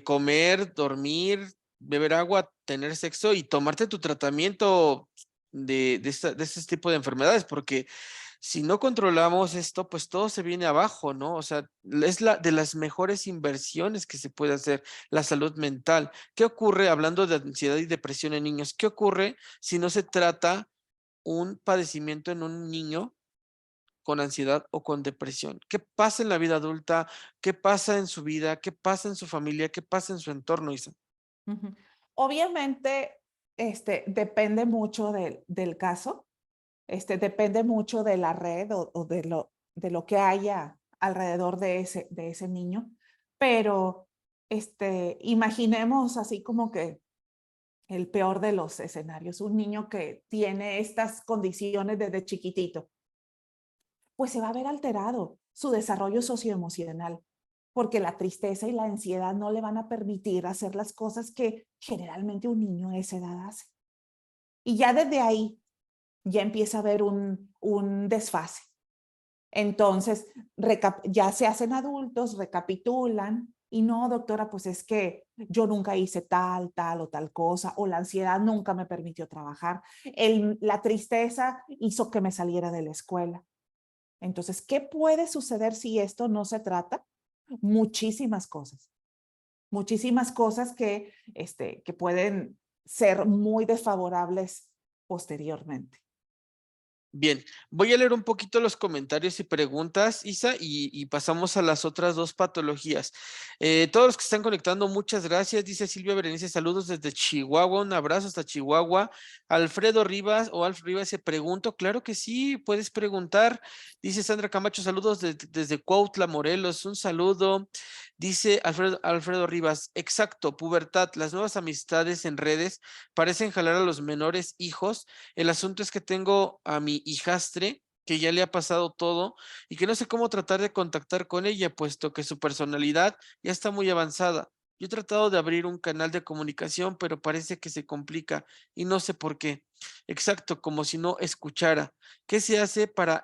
comer, dormir, beber agua, tener sexo y tomarte tu tratamiento de este tipo de enfermedades, porque si no controlamos esto, pues todo se viene abajo, ¿no? O sea, es la de las mejores inversiones que se puede hacer, la salud mental. ¿Qué ocurre, hablando de ansiedad y depresión en niños? ¿Qué ocurre si no se trata un padecimiento en un niño con ansiedad o con depresión? ¿Qué pasa en la vida adulta? ¿Qué pasa en su vida? ¿Qué pasa en su familia? ¿Qué pasa en su entorno, Isa? Ujú. Obviamente, depende mucho del caso. Depende mucho de la red o de lo que haya alrededor de ese niño, pero imaginemos así como que el peor de los escenarios, un niño que tiene estas condiciones desde chiquitito, pues se va a ver alterado su desarrollo socioemocional, porque la tristeza y la ansiedad no le van a permitir hacer las cosas que generalmente un niño a esa edad hace. Y ya desde ahí ya empieza a haber un desfase. Entonces, ya se hacen adultos, recapitulan y no, doctora, pues es que yo nunca hice tal, tal o tal cosa, o la ansiedad nunca me permitió trabajar, la tristeza hizo que me saliera de la escuela. Entonces, ¿qué puede suceder si esto no se trata? Muchísimas cosas que pueden ser muy desfavorables posteriormente. Bien, voy a leer un poquito los comentarios y preguntas, Isa, y pasamos a las otras dos patologías. Todos los que están conectando, muchas gracias. Dice Silvia Berenice, saludos desde Chihuahua, un abrazo hasta Chihuahua. Alfredo Rivas o Alf Rivas se pregunto, claro que sí, puedes preguntar. Dice Sandra Camacho, saludos desde Cuautla, Morelos, un saludo. Dice Alfredo Rivas, exacto, pubertad, las nuevas amistades en redes parecen jalar a los menores hijos. El asunto es que tengo a mi hijastre que ya le ha pasado todo y que no sé cómo tratar de contactar con ella, puesto que su personalidad ya está muy avanzada. Yo he tratado de abrir un canal de comunicación, pero parece que se complica y no sé por qué. Exacto, como si no escuchara. ¿Qué se hace para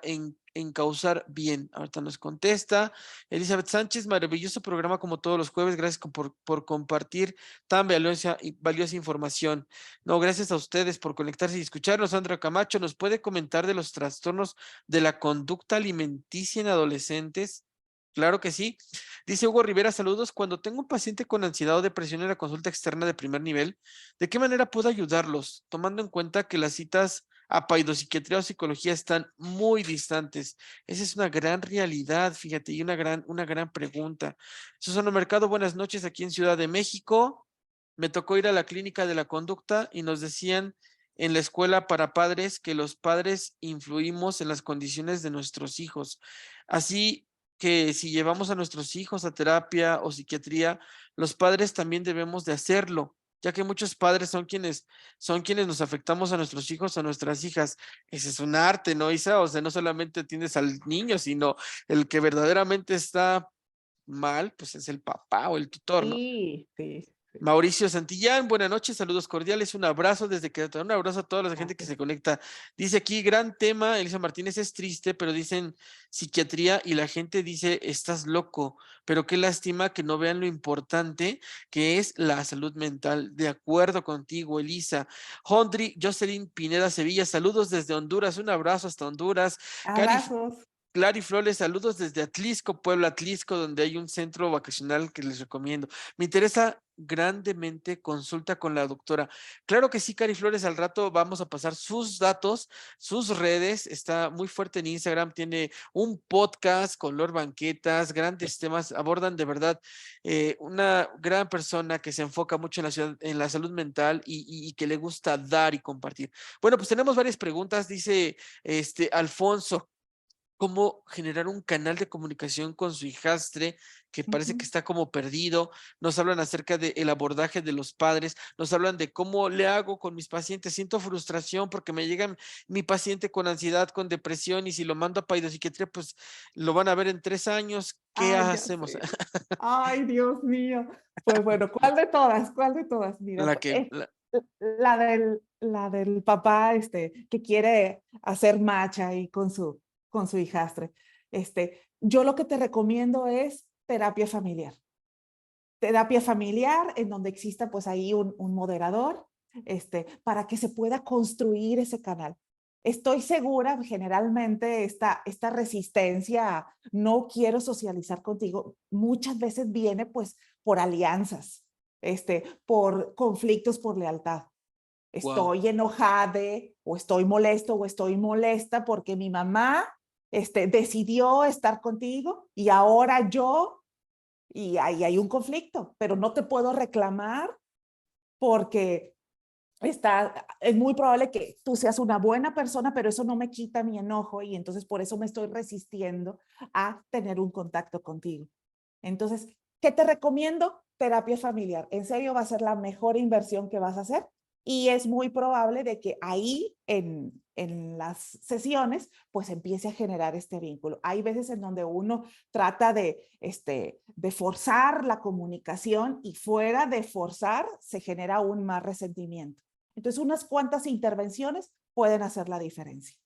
encauzar bien? Ahorita nos contesta. Elizabeth Sánchez, maravilloso programa como todos los jueves. Gracias por compartir tan valiosa información. No, gracias a ustedes por conectarse y escucharnos. Sandra Camacho, ¿nos puede comentar de los trastornos de la conducta alimenticia en adolescentes? Claro que sí. Dice Hugo Rivera, saludos. Cuando tengo un paciente con ansiedad o depresión en la consulta externa de primer nivel, ¿de qué manera puedo ayudarlos? Tomando en cuenta que las citas a paidopsiquiatría o psicología están muy distantes. Esa es una gran realidad, fíjate, y una gran pregunta. Susana Mercado, buenas noches aquí en Ciudad de México. Me tocó ir a la clínica de la conducta y nos decían en la escuela para padres que los padres influimos en las condiciones de nuestros hijos. Así que si llevamos a nuestros hijos a terapia o psiquiatría, los padres también debemos de hacerlo, ya que muchos padres son quienes nos afectamos a nuestros hijos, a nuestras hijas. Ese es un arte, ¿no, Isa? O sea, no solamente atiendes al niño, sino el que verdaderamente está mal, pues es el papá o el tutor, ¿no? Sí, sí, sí. Mauricio Santillán, buenas noches, saludos cordiales, un abrazo desde Querétaro, un abrazo a toda la gente que Gracias. se conecta. Dice aquí, gran tema, Elisa Martínez, es triste, pero dicen psiquiatría y la gente dice, estás loco, pero qué lástima que no vean lo importante que es la salud mental. De acuerdo contigo, Elisa. Hondri, Jocelyn Pineda Sevilla, saludos desde Honduras, un abrazo hasta Honduras. Cari Abrazos. Clary Flores, saludos desde Atlisco, Puebla, Atlisco, donde hay un centro vacacional que les recomiendo. Me interesa grandemente consulta con la doctora. Claro que sí, Cari Flores, al rato vamos a pasar sus datos, sus redes. Está muy fuerte en Instagram, tiene un podcast con Lord Banquetas, grandes temas, abordan de verdad una gran persona que se enfoca mucho en la ciudad, en la salud mental y que le gusta dar y compartir. Bueno, pues tenemos varias preguntas, dice Alfonso. Cómo generar un canal de comunicación con su hijastre que parece que Ujú. está como perdido. Nos hablan acerca del abordaje de los padres, nos hablan de cómo le hago con mis pacientes. Siento frustración porque me llega mi paciente con ansiedad, con depresión y si lo mando a paidopsiquiatría, pues lo van a ver en 3 años. ¿Qué Ay, ya hacemos? sé. Ay, Dios mío. Pues bueno, ¿cuál de todas? ¿Cuál de todas? Mira, La que, la- la del papá, que quiere hacer match ahí con su hijastre. Yo lo que te recomiendo es terapia familiar. Terapia familiar en donde exista pues ahí un moderador, para que se pueda construir ese canal. Estoy segura, generalmente esta resistencia a no quiero socializar contigo, muchas veces viene pues por alianzas, por conflictos por lealtad. wow. Estoy enojada o estoy molesto o estoy molesta porque mi mamá decidió estar contigo y ahora yo, y ahí hay un conflicto, pero no te puedo reclamar porque es muy probable que tú seas una buena persona, pero eso no me quita mi enojo y entonces por eso me estoy resistiendo a tener un contacto contigo. Entonces, ¿qué te recomiendo? Terapia familiar. En serio, va a ser la mejor inversión que vas a hacer y es muy probable de que ahí en las sesiones pues empiece a generar este vínculo. Hay veces en donde uno trata de forzar la comunicación y fuera de forzar se genera aún más resentimiento. Entonces, unas cuantas intervenciones pueden hacer la diferencia.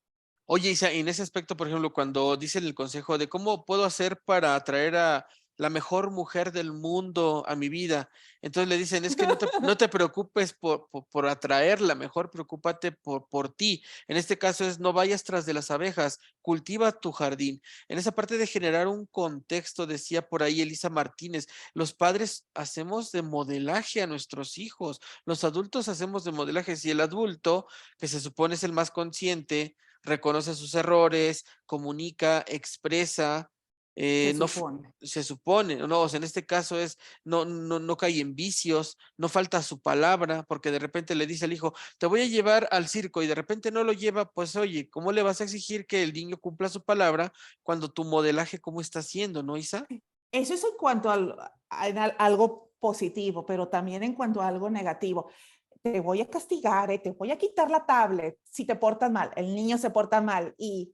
Oye, Isa, en ese aspecto, por ejemplo, cuando dicen el consejo de cómo puedo hacer para atraer a la mejor mujer del mundo a mi vida, entonces le dicen, es que no te preocupes por atraerla, mejor preocúpate por ti. En este caso es no vayas tras de las abejas, cultiva tu jardín. En esa parte de generar un contexto, decía por ahí Elisa Martínez, los padres hacemos de modelaje a nuestros hijos, los adultos hacemos de modelaje. Si el adulto, que se supone es el más consciente, reconoce sus errores, comunica, expresa, Se no supone. se supone, no, o sea, en este caso es, no cae en vicios, no falta su palabra, porque de repente le dice al hijo, te voy a llevar al circo y de repente no lo lleva, pues oye, ¿cómo le vas a exigir que el niño cumpla su palabra cuando tu modelaje, cómo está haciendo, no, Isa? Eso es en cuanto a algo positivo, pero también en cuanto a algo negativo. Te voy a castigar, te voy a quitar la tablet si te portas mal. El niño se porta mal y,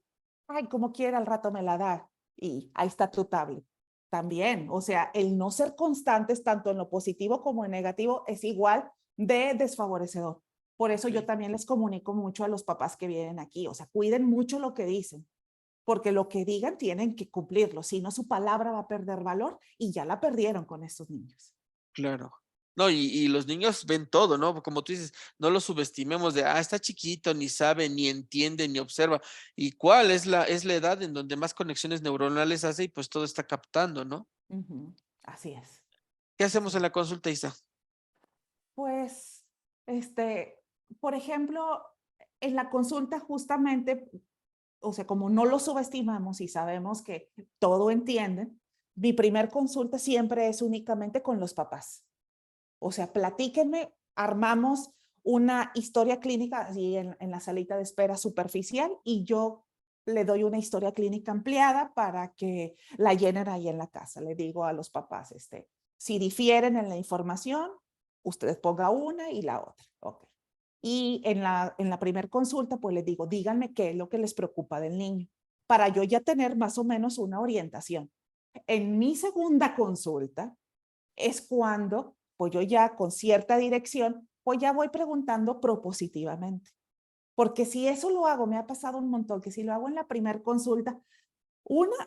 ay, como quiera, al rato me la da. Y ahí está tu tablet. También, o sea, el no ser constantes tanto en lo positivo como en negativo es igual de desfavorecedor. Por eso yo Ok. también les comunico mucho a los papás que vienen aquí, o sea, cuiden mucho lo que dicen, porque lo que digan tienen que cumplirlo, si no su palabra va a perder valor y ya la perdieron con estos niños. Claro. No, y los niños ven todo, ¿no? Como tú dices, no lo subestimemos de, está chiquito, ni sabe, ni entiende, ni observa. ¿Y cuál es la edad en donde más conexiones neuronales hace y pues todo está captando, ¿no? Ujú. Así es, ¿Qué así hacemos en es. la consulta, Isa? Pues, por ejemplo, en la consulta justamente, o sea, como no lo subestimamos y sabemos que todo entienden, mi primer consulta siempre es únicamente con los papás. O sea, platíquenme, armamos una historia clínica así en la salita de espera superficial y yo le doy una historia clínica ampliada para que la llenen ahí en la casa. Le digo a los papás, si difieren en la información, usted ponga una y la otra. Okay. Y en la primer consulta, pues les digo, díganme qué es lo que les preocupa del niño, para yo ya tener más o menos una orientación. En mi segunda consulta es cuando, pues yo ya con cierta dirección, pues ya voy preguntando propositivamente. Porque si eso lo hago, me ha pasado un montón, que si lo hago en la primera consulta,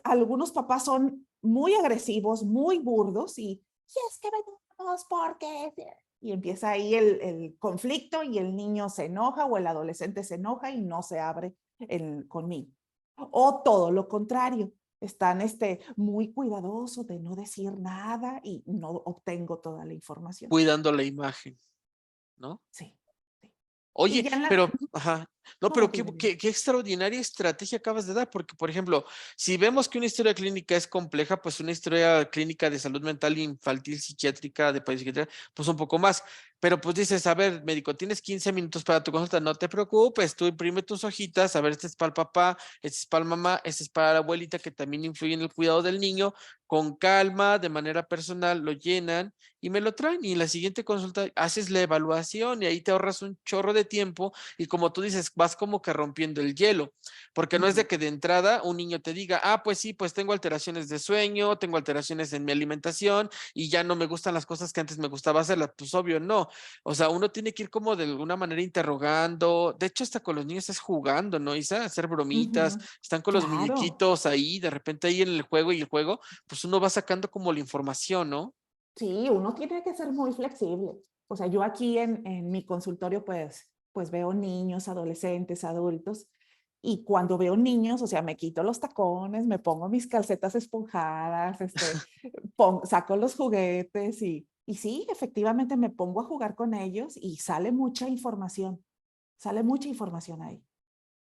algunos papás son muy agresivos, muy burdos y es que venimos porque... Y empieza ahí el conflicto y el niño se enoja o el adolescente se enoja y no se abre conmigo. O todo lo contrario, están muy cuidadosos de no decir nada y no obtengo toda la información. Cuidando la imagen, ¿no? Sí, sí. Y Oye, ya en la... pero, ajá, no, No, pero dime, dime. qué extraordinaria estrategia acabas de dar, porque, por ejemplo, si vemos que una historia clínica es compleja, pues una historia clínica de salud mental infantil, psiquiátrica, de psiquiatría, pues un poco más. Pero pues dices, a ver, médico, tienes 15 minutos para tu consulta, no te preocupes, tú imprime tus hojitas, a ver, este es para el papá, este es para la mamá, este es para la abuelita, que también influye en el cuidado del niño, con calma, de manera personal, lo llenan y me lo traen. Y en la siguiente consulta haces la evaluación y ahí te ahorras un chorro de tiempo y como tú dices, vas como que rompiendo el hielo, porque no es de Ujú, que de entrada un niño te diga, pues sí, pues tengo alteraciones de sueño, tengo alteraciones en mi alimentación y ya no me gustan las cosas que antes me gustaba hacerlas. Pues obvio, no. O sea, uno tiene que ir como de alguna manera interrogando. De hecho, hasta con los niños es jugando, ¿no, Isa? Hacer bromitas, ujú. están con los Claro. muñequitos ahí, de repente ahí en el juego y el juego, pues uno va sacando como la información, ¿no? Sí, uno tiene que ser muy flexible. O sea, yo aquí en mi consultorio, pues veo niños, adolescentes, adultos, y cuando veo niños, o sea, me quito los tacones, me pongo mis calcetas esponjadas, saco los juguetes y sí, efectivamente me pongo a jugar con ellos y sale mucha información ahí.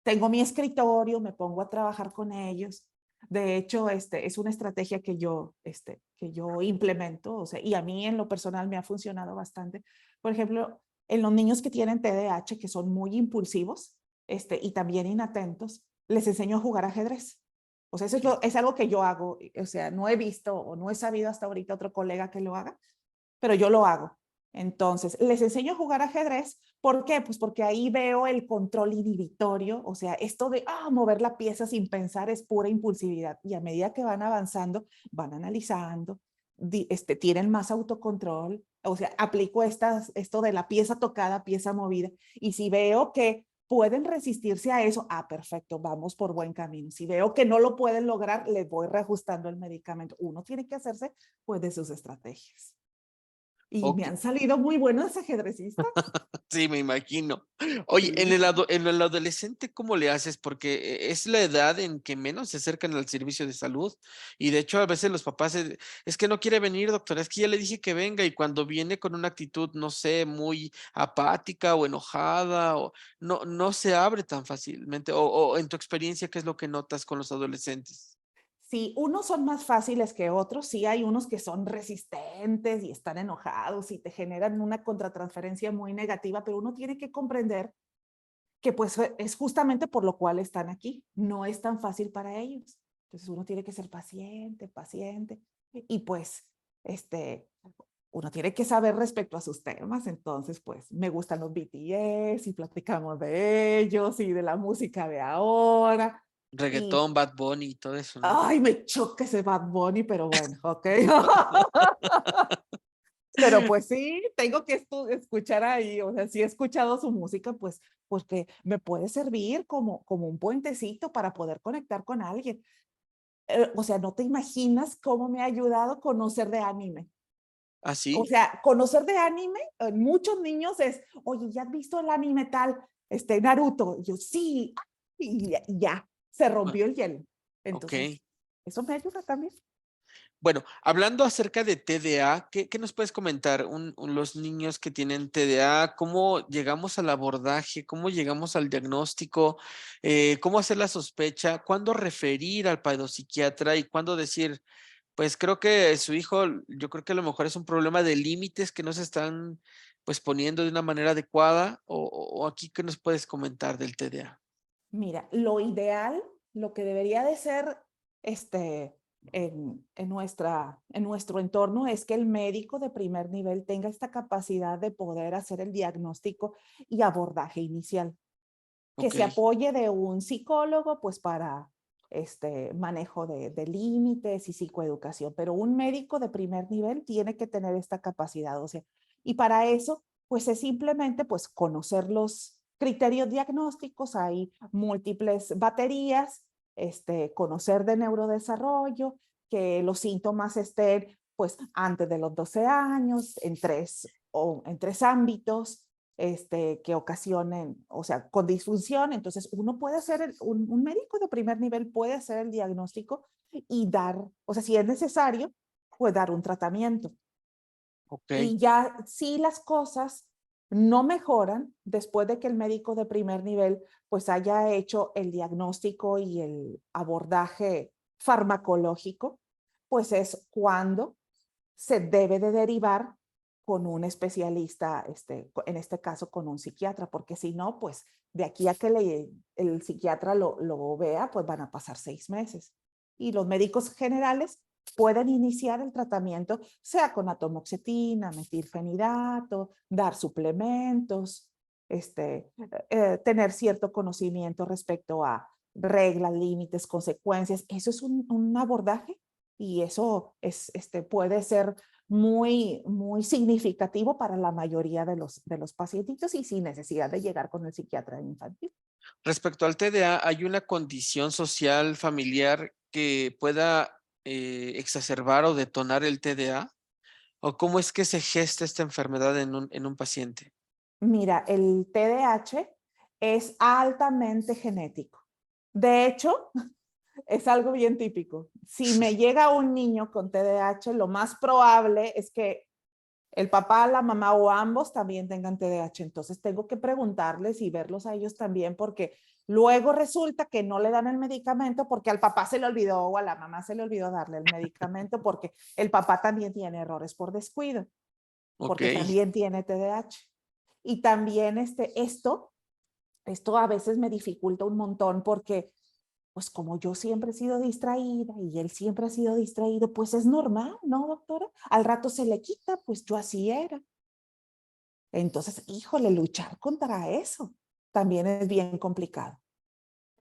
Tengo mi escritorio, me pongo a trabajar con ellos. De hecho, es una estrategia que yo implemento, o sea, y a mí en lo personal me ha funcionado bastante. Por ejemplo, En los niños que tienen TDAH, que son muy impulsivos y también inatentos, les enseño a jugar ajedrez. O sea, eso es, es algo que yo hago. O sea, no he visto o no he sabido hasta ahorita otro colega que lo haga, pero yo lo hago. Entonces, les enseño a jugar ajedrez. ¿Por qué? Pues porque ahí veo el control inhibitorio, o sea, esto de mover la pieza sin pensar es pura impulsividad. Y a medida que van avanzando, van analizando, tienen más autocontrol, o sea, aplico esto de la pieza tocada, pieza movida. Y si veo que pueden resistirse a eso, perfecto, vamos por buen camino. Si veo que no lo pueden lograr, les voy reajustando el medicamento. Uno tiene que hacerse, pues, de sus estrategias. Y me Ok. han salido muy buenos ajedrecistas. Sí, me imagino. Oye, Sí. en el adolescente, ¿cómo le haces? Porque es la edad en que menos se acercan al servicio de salud. Y de hecho, a veces los papás es que no quiere venir, doctora, es que ya le dije que venga. Y cuando viene con una actitud, no sé, muy apática o enojada, o no se abre tan fácilmente. O en tu experiencia, ¿qué es lo que notas con los adolescentes? Sí, unos son más fáciles que otros, sí hay unos que son resistentes y están enojados y te generan una contratransferencia muy negativa, pero uno tiene que comprender que pues es justamente por lo cual están aquí, no es tan fácil para ellos. Entonces uno tiene que ser paciente, paciente y pues uno tiene que saber respecto a sus temas, entonces pues me gustan los BTS y platicamos de ellos y de la música de ahora. Y Reggaetón, Bad Bunny y todo eso, ¿no? ay, me choca ese Bad Bunny, pero bueno, ok. Pero pues sí, tengo que escuchar ahí, o sea, si he escuchado su música, pues porque me puede servir como un puentecito para poder conectar con alguien. O sea, no te imaginas cómo me ha ayudado conocer de anime. ¿Ah, O sí? sea, conocer de anime, muchos niños es, oye, ¿ya has visto el anime tal, Naruto? Y yo, sí, y ya, se Ah, rompió el hielo. Entonces, ok. eso me ayuda también. Bueno, hablando acerca de TDA, ¿qué nos puedes comentar? Los niños que tienen TDA, ¿cómo llegamos al abordaje? ¿Cómo llegamos al diagnóstico? ¿Cómo hacer la sospecha? ¿Cuándo referir al pedopsiquiatra? Y cuándo decir, pues creo que su hijo, yo creo que a lo mejor es un problema de límites que no se están pues poniendo de una manera adecuada? O aquí, ¿qué nos puedes comentar del TDA? Mira, lo ideal, lo que debería de ser en nuestro entorno es que el médico de primer nivel tenga esta capacidad de poder hacer el diagnóstico y abordaje inicial, que Ok, se apoye de un psicólogo pues para manejo de límites y psicoeducación, pero un médico de primer nivel tiene que tener esta capacidad, o sea, y para eso pues es simplemente pues conocer los criterios diagnósticos, hay múltiples baterías, conocer de neurodesarrollo, que los síntomas estén pues antes de los 12 años, en tres ámbitos, que ocasionen, o sea, con disfunción. Entonces, uno puede hacer, un médico de primer nivel puede hacer el diagnóstico y dar, o sea, si es necesario, pues dar un tratamiento. ok. Y ya si las cosas no mejoran después de que el médico de primer nivel pues haya hecho el diagnóstico y el abordaje farmacológico, pues es cuando se debe de derivar con un especialista, en este caso con un psiquiatra, porque si no, pues de aquí a que el psiquiatra lo vea, pues van a pasar 6 meses. Y los médicos generales pueden iniciar el tratamiento, sea con atomoxetina, metilfenidato, dar suplementos, tener cierto conocimiento respecto a reglas, límites, consecuencias. Eso es un abordaje y eso puede ser muy significativo para la mayoría de los pacientitos y sin necesidad de llegar con el psiquiatra infantil. Respecto al TDA, ¿hay una condición social familiar que pueda exacerbar o detonar el TDA? ¿O cómo es que se gesta esta enfermedad en un paciente? Mira, el TDAH es altamente genético. De hecho, es algo bien típico. Si me llega un niño con TDAH, lo más probable es que el papá, la mamá o ambos también tengan TDAH. Entonces tengo que preguntarles y verlos a ellos también porque luego resulta que no le dan el medicamento porque al papá se le olvidó o a la mamá se le olvidó darle el medicamento porque el papá también tiene errores por descuido, Ok, porque también tiene TDAH. Y también esto a veces me dificulta un montón porque, pues como yo siempre he sido distraída y él siempre ha sido distraído, pues es normal, ¿no, doctora? Al rato se le quita, pues yo así era. Entonces, híjole, luchar contra eso también es bien complicado.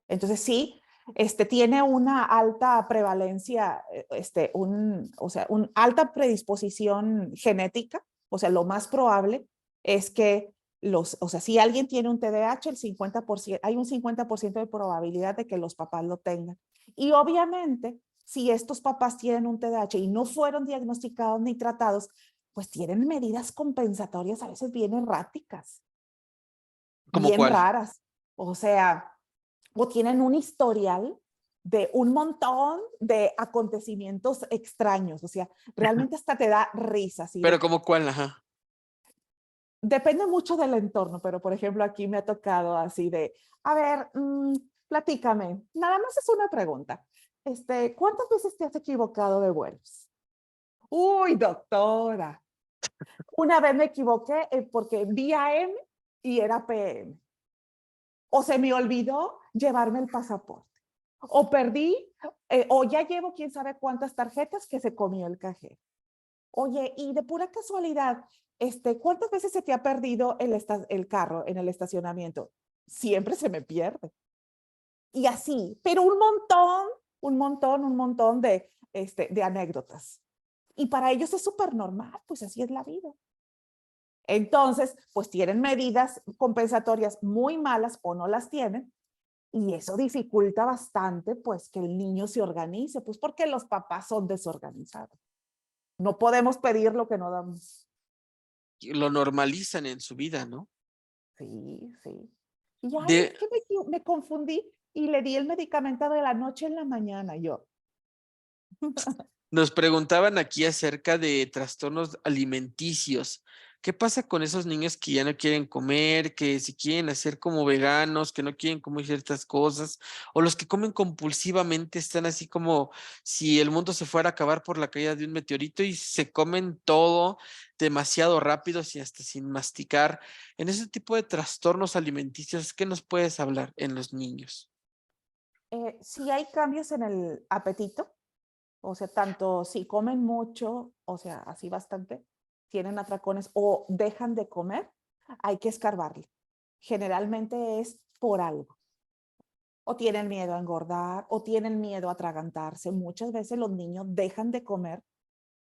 Entonces, sí, tiene una alta prevalencia, o sea, una alta predisposición genética, o sea, lo más probable es que o sea, si alguien tiene un TDAH, hay un 50% de probabilidad de que los papás lo tengan. Y obviamente, si estos papás tienen un TDAH y no fueron diagnosticados ni tratados, pues tienen medidas compensatorias a veces bien erráticas, ¿Cómo bien cuál? raras. O sea, o tienen un historial de un montón de acontecimientos extraños. O sea, realmente hasta te da risa. Así Pero de, ¿cómo cuál? Ajá. depende mucho del entorno, pero por ejemplo aquí me ha tocado así de, a ver, platícame, nada más es una pregunta. ¿Cuántas veces te has equivocado de vuelos? Uy, doctora, una vez me equivoqué porque vi AM y era PM. O se me olvidó llevarme el pasaporte. O perdí, o ya llevo quién sabe cuántas tarjetas que se comió el cajero. Oye, y de pura casualidad, ¿cuántas veces se te ha perdido el carro en el estacionamiento? Siempre se me pierde. Y así, pero un montón de anécdotas. Y para ellos es súper normal, pues así es la vida. Entonces, pues tienen medidas compensatorias muy malas o no las tienen, y eso dificulta bastante, pues, que el niño se organice, pues, porque los papás son desorganizados. No podemos pedir lo que no damos. Lo normalizan en su vida, ¿no? Sí, sí. Y, ay, De, es que me confundí y le di el medicamento de la noche en la mañana, yo. Nos preguntaban aquí acerca de trastornos alimenticios. ¿Qué pasa con esos niños que ya no quieren comer, que si quieren hacer como veganos, que no quieren comer ciertas cosas, o los que comen compulsivamente están así como si el mundo se fuera a acabar por la caída de un meteorito y se comen todo demasiado rápido y hasta sin masticar? En ese tipo de trastornos alimenticios, ¿qué nos puedes hablar en los niños? Si hay cambios en el apetito, o sea, tanto si comen mucho, o sea, así bastante, tienen atracones o dejan de comer, hay que escarbarle. Generalmente es por algo. O tienen miedo a engordar, o tienen miedo a atragantarse. Muchas veces los niños dejan de comer.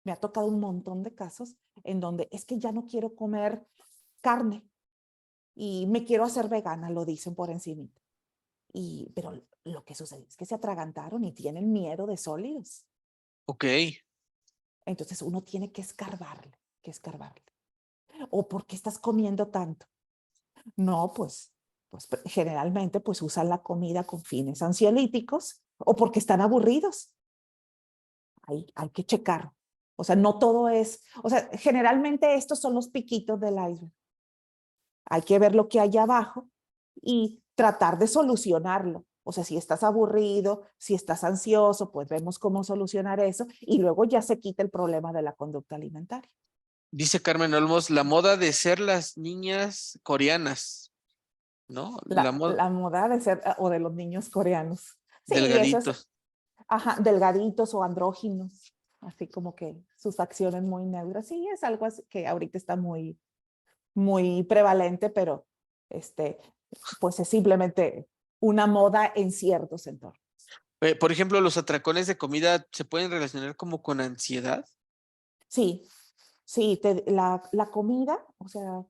Me ha tocado un montón de casos en donde es que ya no quiero comer carne y me quiero hacer vegana, lo dicen por encima. Pero lo que sucede es que se atragantaron y tienen miedo de sólidos. Ok. Entonces uno tiene que escarbarle, que escarbarle. ¿O por qué estás comiendo tanto? No, pues generalmente pues usan la comida con fines ansiolíticos o porque están aburridos. Hay que checar. O sea, no todo es, o sea, generalmente estos son los piquitos del iceberg. Hay que ver lo que hay abajo y tratar de solucionarlo. O sea, si estás aburrido, si estás ansioso, pues vemos cómo solucionar eso y luego ya se quita el problema de la conducta alimentaria. Dice Carmen Olmos, la moda de ser las niñas coreanas, ¿no? La moda La moda de ser, o de los niños coreanos. Sí, eso es, delgaditos. ajá, delgaditos o andróginos, así como que sus facciones muy neutras. Sí, es algo que ahorita está muy, muy prevalente, pero este, pues es simplemente una moda en ciertos entornos. Por ejemplo, los atracones de comida se pueden relacionar como con ansiedad. Sí, sí, la comida, o sea,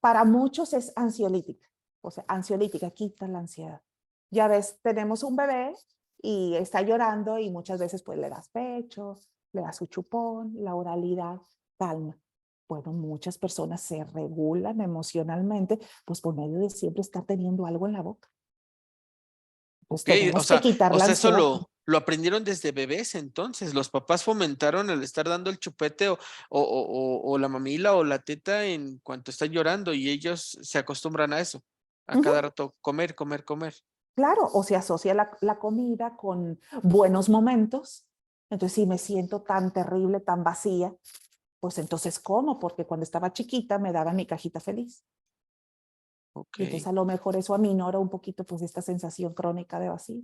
para muchos es ansiolítica, o sea, ansiolítica, quita la ansiedad. Ya ves, tenemos un bebé y está llorando y muchas veces pues le das pecho, le das su chupón, la oralidad calma. Bueno, muchas personas se regulan emocionalmente pues por medio de siempre estar teniendo algo en la boca. Pues Ok, tenemos que quitar o la sea, eso ansiedad. lo aprendieron desde bebés, entonces los papás fomentaron el estar dando el chupete o la mamila o la teta en cuanto está llorando y ellos se acostumbran a eso, a Ujú. cada rato comer, comer, comer. Claro, o se asocia la comida con buenos momentos. Entonces, si me siento tan terrible, tan vacía, Pues entonces, ¿cómo? Porque cuando estaba chiquita me daban mi cajita feliz. Y entonces Ok. a lo mejor eso aminora un poquito pues esta sensación crónica de vacío.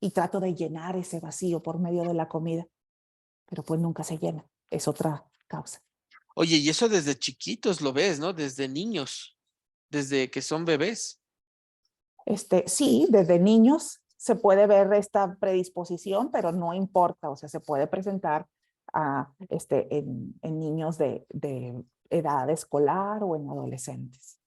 Y trato de llenar ese vacío por medio de la comida, pero pues nunca se llena. Es otra causa. Oye, y eso desde chiquitos lo ves, ¿no? Desde niños, desde que son bebés. Sí, desde niños se puede ver esta predisposición, pero no importa, o sea, se puede presentar en niños de edad escolar o en adolescentes.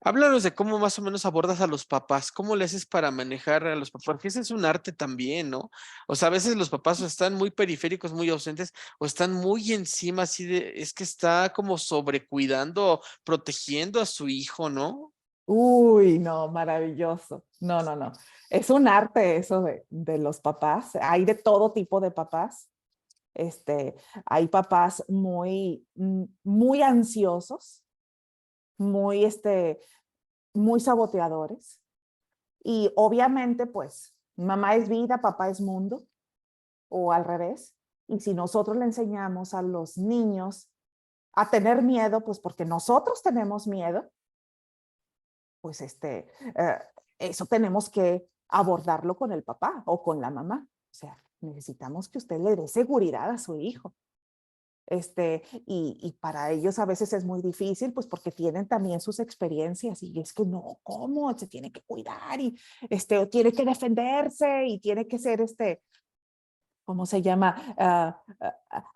Háblanos de cómo más o menos abordas a los papás, cómo le haces para manejar a los papás, porque ese es un arte también, ¿no? O sea, a veces los papás o están muy periféricos, muy ausentes, o están muy encima, así de, es que está como sobrecuidando, protegiendo a su hijo, ¿no? Uy, no, maravilloso. No, no, no. Es un arte eso de los papás. Hay de todo tipo de papás. Este, Hay papás muy ansiosos, muy, muy saboteadores. Y obviamente, pues, mamá es vida, papá es mundo, o al revés. Y si nosotros le enseñamos a los niños a tener miedo, pues porque nosotros tenemos miedo, pues eso tenemos que abordarlo con el papá o con la mamá. O sea, necesitamos que usted le dé seguridad a su hijo. Y para ellos a veces es muy difícil, pues porque tienen también sus experiencias y es que no, ¿cómo? Se tiene que cuidar y o tiene que defenderse y tiene que ser ¿cómo se llama?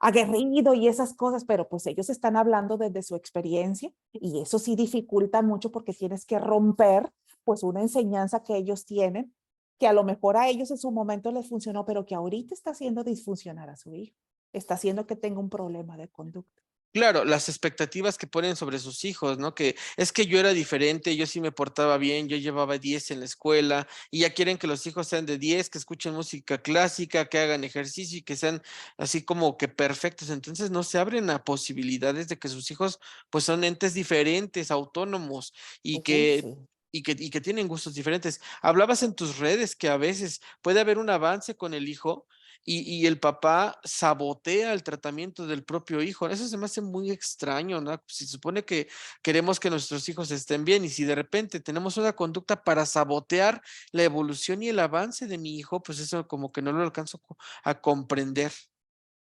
Aguerrido y esas cosas, pero pues ellos están hablando desde su experiencia y eso sí dificulta mucho porque tienes que romper pues una enseñanza que ellos tienen, que a lo mejor a ellos en su momento les funcionó, pero que ahorita está haciendo disfuncionar a su hijo, está haciendo que tenga un problema de conducta. Claro, las expectativas que ponen sobre sus hijos, ¿no? Que es que yo era diferente, yo sí me portaba bien, yo llevaba 10 en la escuela y ya quieren que los hijos sean de 10, que escuchen música clásica, que hagan ejercicio y que sean así como que perfectos. Entonces no se abren a posibilidades de que sus hijos pues son entes diferentes, autónomos y Uy, que... sí. Y que tienen gustos diferentes. Hablabas en tus redes que a veces puede haber un avance con el hijo y el papá sabotea el tratamiento del propio hijo. Eso se me hace muy extraño, ¿no? Se supone que queremos que nuestros hijos estén bien y si de repente tenemos una conducta para sabotear la evolución y el avance de mi hijo, pues eso como que no lo alcanzo a comprender.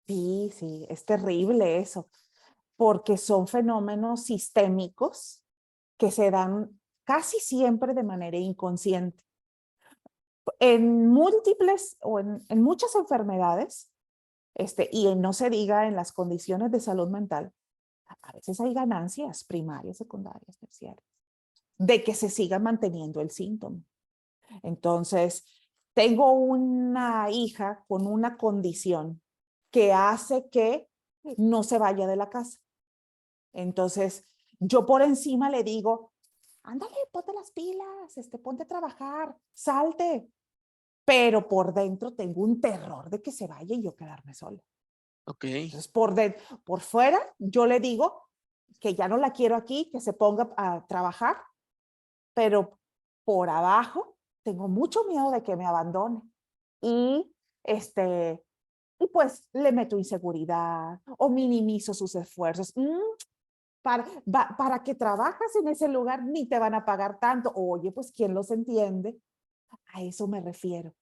Sí, sí, es terrible eso, porque son fenómenos sistémicos que se dan casi siempre de manera inconsciente. En múltiples o en muchas enfermedades, y no se diga en las condiciones de salud mental, a veces hay ganancias primarias, secundarias, terciarias, de que se siga manteniendo el síntoma. Entonces, tengo una hija con una condición que hace que no se vaya de la casa. Entonces, yo por encima le digo, ándale, ponte las pilas, ponte a trabajar, salte. Pero por dentro tengo un terror de que se vaya y yo quedarme sola. Ok, Entonces, por fuera, yo le digo que ya no la quiero aquí, que se ponga a trabajar, pero por abajo tengo mucho miedo de que me abandone. Y, y pues le meto inseguridad o minimizo sus esfuerzos. Para que trabajas en ese lugar ni te van a pagar tanto. Oye, pues ¿quién los entiende? A eso me refiero.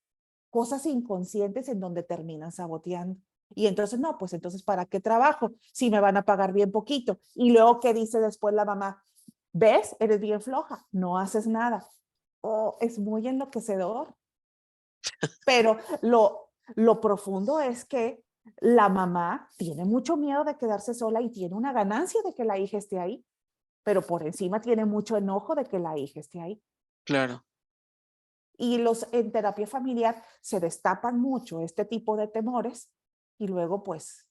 Cosas inconscientes en donde terminan saboteando. Y entonces, no, pues entonces, ¿para qué trabajo si me van a pagar bien poquito? Y luego, ¿qué dice después la mamá? ¿Ves? Eres bien floja, no haces nada. Oh, es muy enloquecedor. Pero lo profundo es que la mamá tiene mucho miedo de quedarse sola y tiene una ganancia de que la hija esté ahí, pero por encima tiene mucho enojo de que la hija esté ahí. claro. Y en terapia familiar se destapan mucho este tipo de temores y luego pues,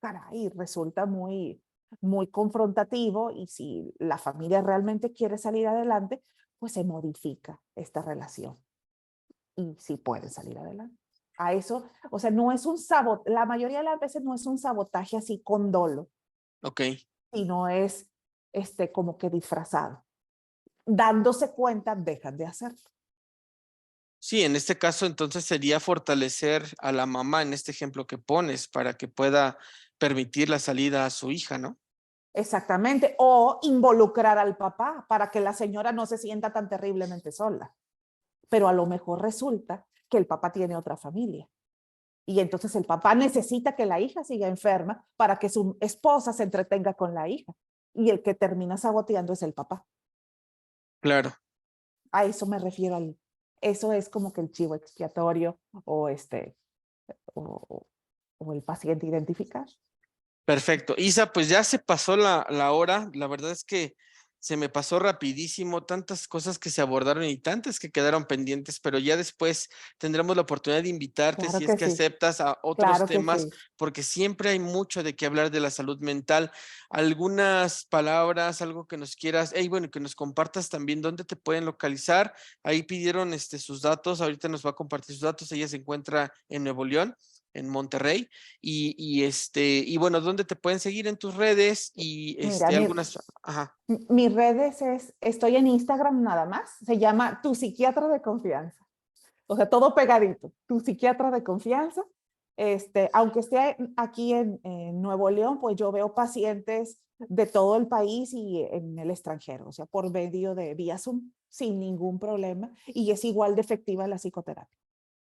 caray, resulta muy confrontativo y si la familia realmente quiere salir adelante, pues se modifica esta relación y sí pueden salir adelante. A eso, o sea, no es un sabotaje, la mayoría de las veces no es un sabotaje así con dolo, Ok. sino es como que disfrazado. Dándose cuenta, dejan de hacerlo. Sí, en este caso entonces sería fortalecer a la mamá en este ejemplo que pones para que pueda permitir la salida a su hija, ¿no? Exactamente, o involucrar al papá para que la señora no se sienta tan terriblemente sola. Pero a lo mejor resulta que el papá tiene otra familia. Y entonces el papá necesita que la hija siga enferma para que su esposa se entretenga con la hija. Y el que termina saboteando es el papá. Claro. A eso me refiero eso es como que el chivo expiatorio o o, o el paciente identificar. Perfecto. Isa, pues ya se pasó la hora. La verdad es que se me pasó rapidísimo, tantas cosas que se abordaron y tantas que quedaron pendientes, pero ya después tendremos la oportunidad de invitarte Claro si es que que sí, aceptas a otros claro que temas, sí. porque siempre hay mucho de qué hablar de la salud mental. Algunas palabras, algo que nos quieras, y bueno, que nos compartas también dónde te pueden localizar. Ahí pidieron sus datos, ahorita nos va a compartir sus datos. Ella se encuentra en Nuevo León, en Monterrey. Y bueno, ¿dónde te pueden seguir en tus redes? Y Mira, algunas, ajá, mis redes estoy en Instagram nada más, se llama Tu Psiquiatra de Confianza. O sea, todo pegadito, tu psiquiatra de confianza. Aunque esté aquí en Nuevo León, pues yo veo pacientes de todo el país y en el extranjero, o sea, por medio de vía Zoom, sin ningún problema, y es igual de efectiva la psicoterapia.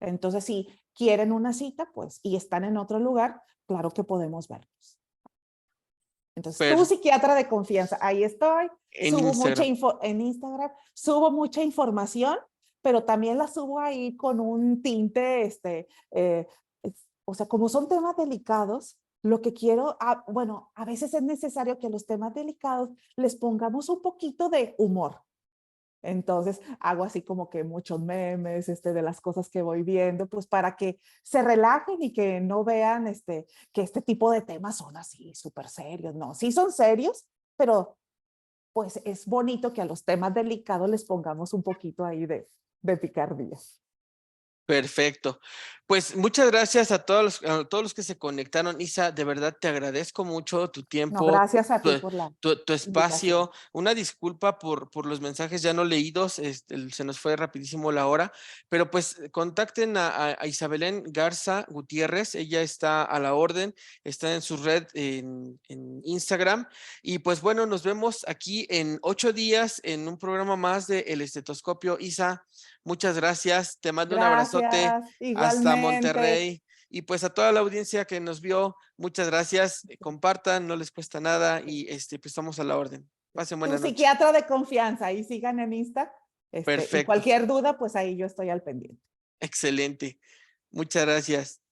Entonces, si quieren una cita, pues, y están en otro lugar, claro que podemos verlos. Entonces, tu per, psiquiatra de confianza, ahí estoy, en subo mucha Instagram. info en Instagram, subo mucha información, pero también la subo ahí con un tinte, o sea, como son temas delicados, lo que quiero, bueno, a veces es necesario que los temas delicados les pongamos un poquito de humor. Entonces hago así como que muchos memes de las cosas que voy viendo, pues para que se relajen y que no vean que este tipo de temas son así súper serios. No, sí son serios, pero pues es bonito que a los temas delicados les pongamos un poquito ahí de picardía. Perfecto. Pues muchas gracias a todos los que se conectaron. Isa, de verdad te agradezco mucho tu No, tiempo, gracias a tu, ti por la tu invitación. espacio. Una disculpa por los mensajes ya no leídos, se nos fue rapidísimo la hora, pero pues contacten a Isabelén Garza Gutiérrez. Ella está a la orden, está en su red en Instagram. Y pues bueno, nos vemos aquí en 8 días en un programa más de El Estetoscopio. Isa, muchas gracias. Te mando un abrazote Gracias, hasta igualmente. Monterrey. Y pues a toda la audiencia que nos vio, muchas gracias. Compartan, no les cuesta nada y pues estamos a la orden. Pasen Tu buena noche. psiquiatra de confianza, ahí sigan en Insta. Y Perfecto. cualquier duda, pues ahí yo estoy al pendiente. Excelente. Muchas gracias.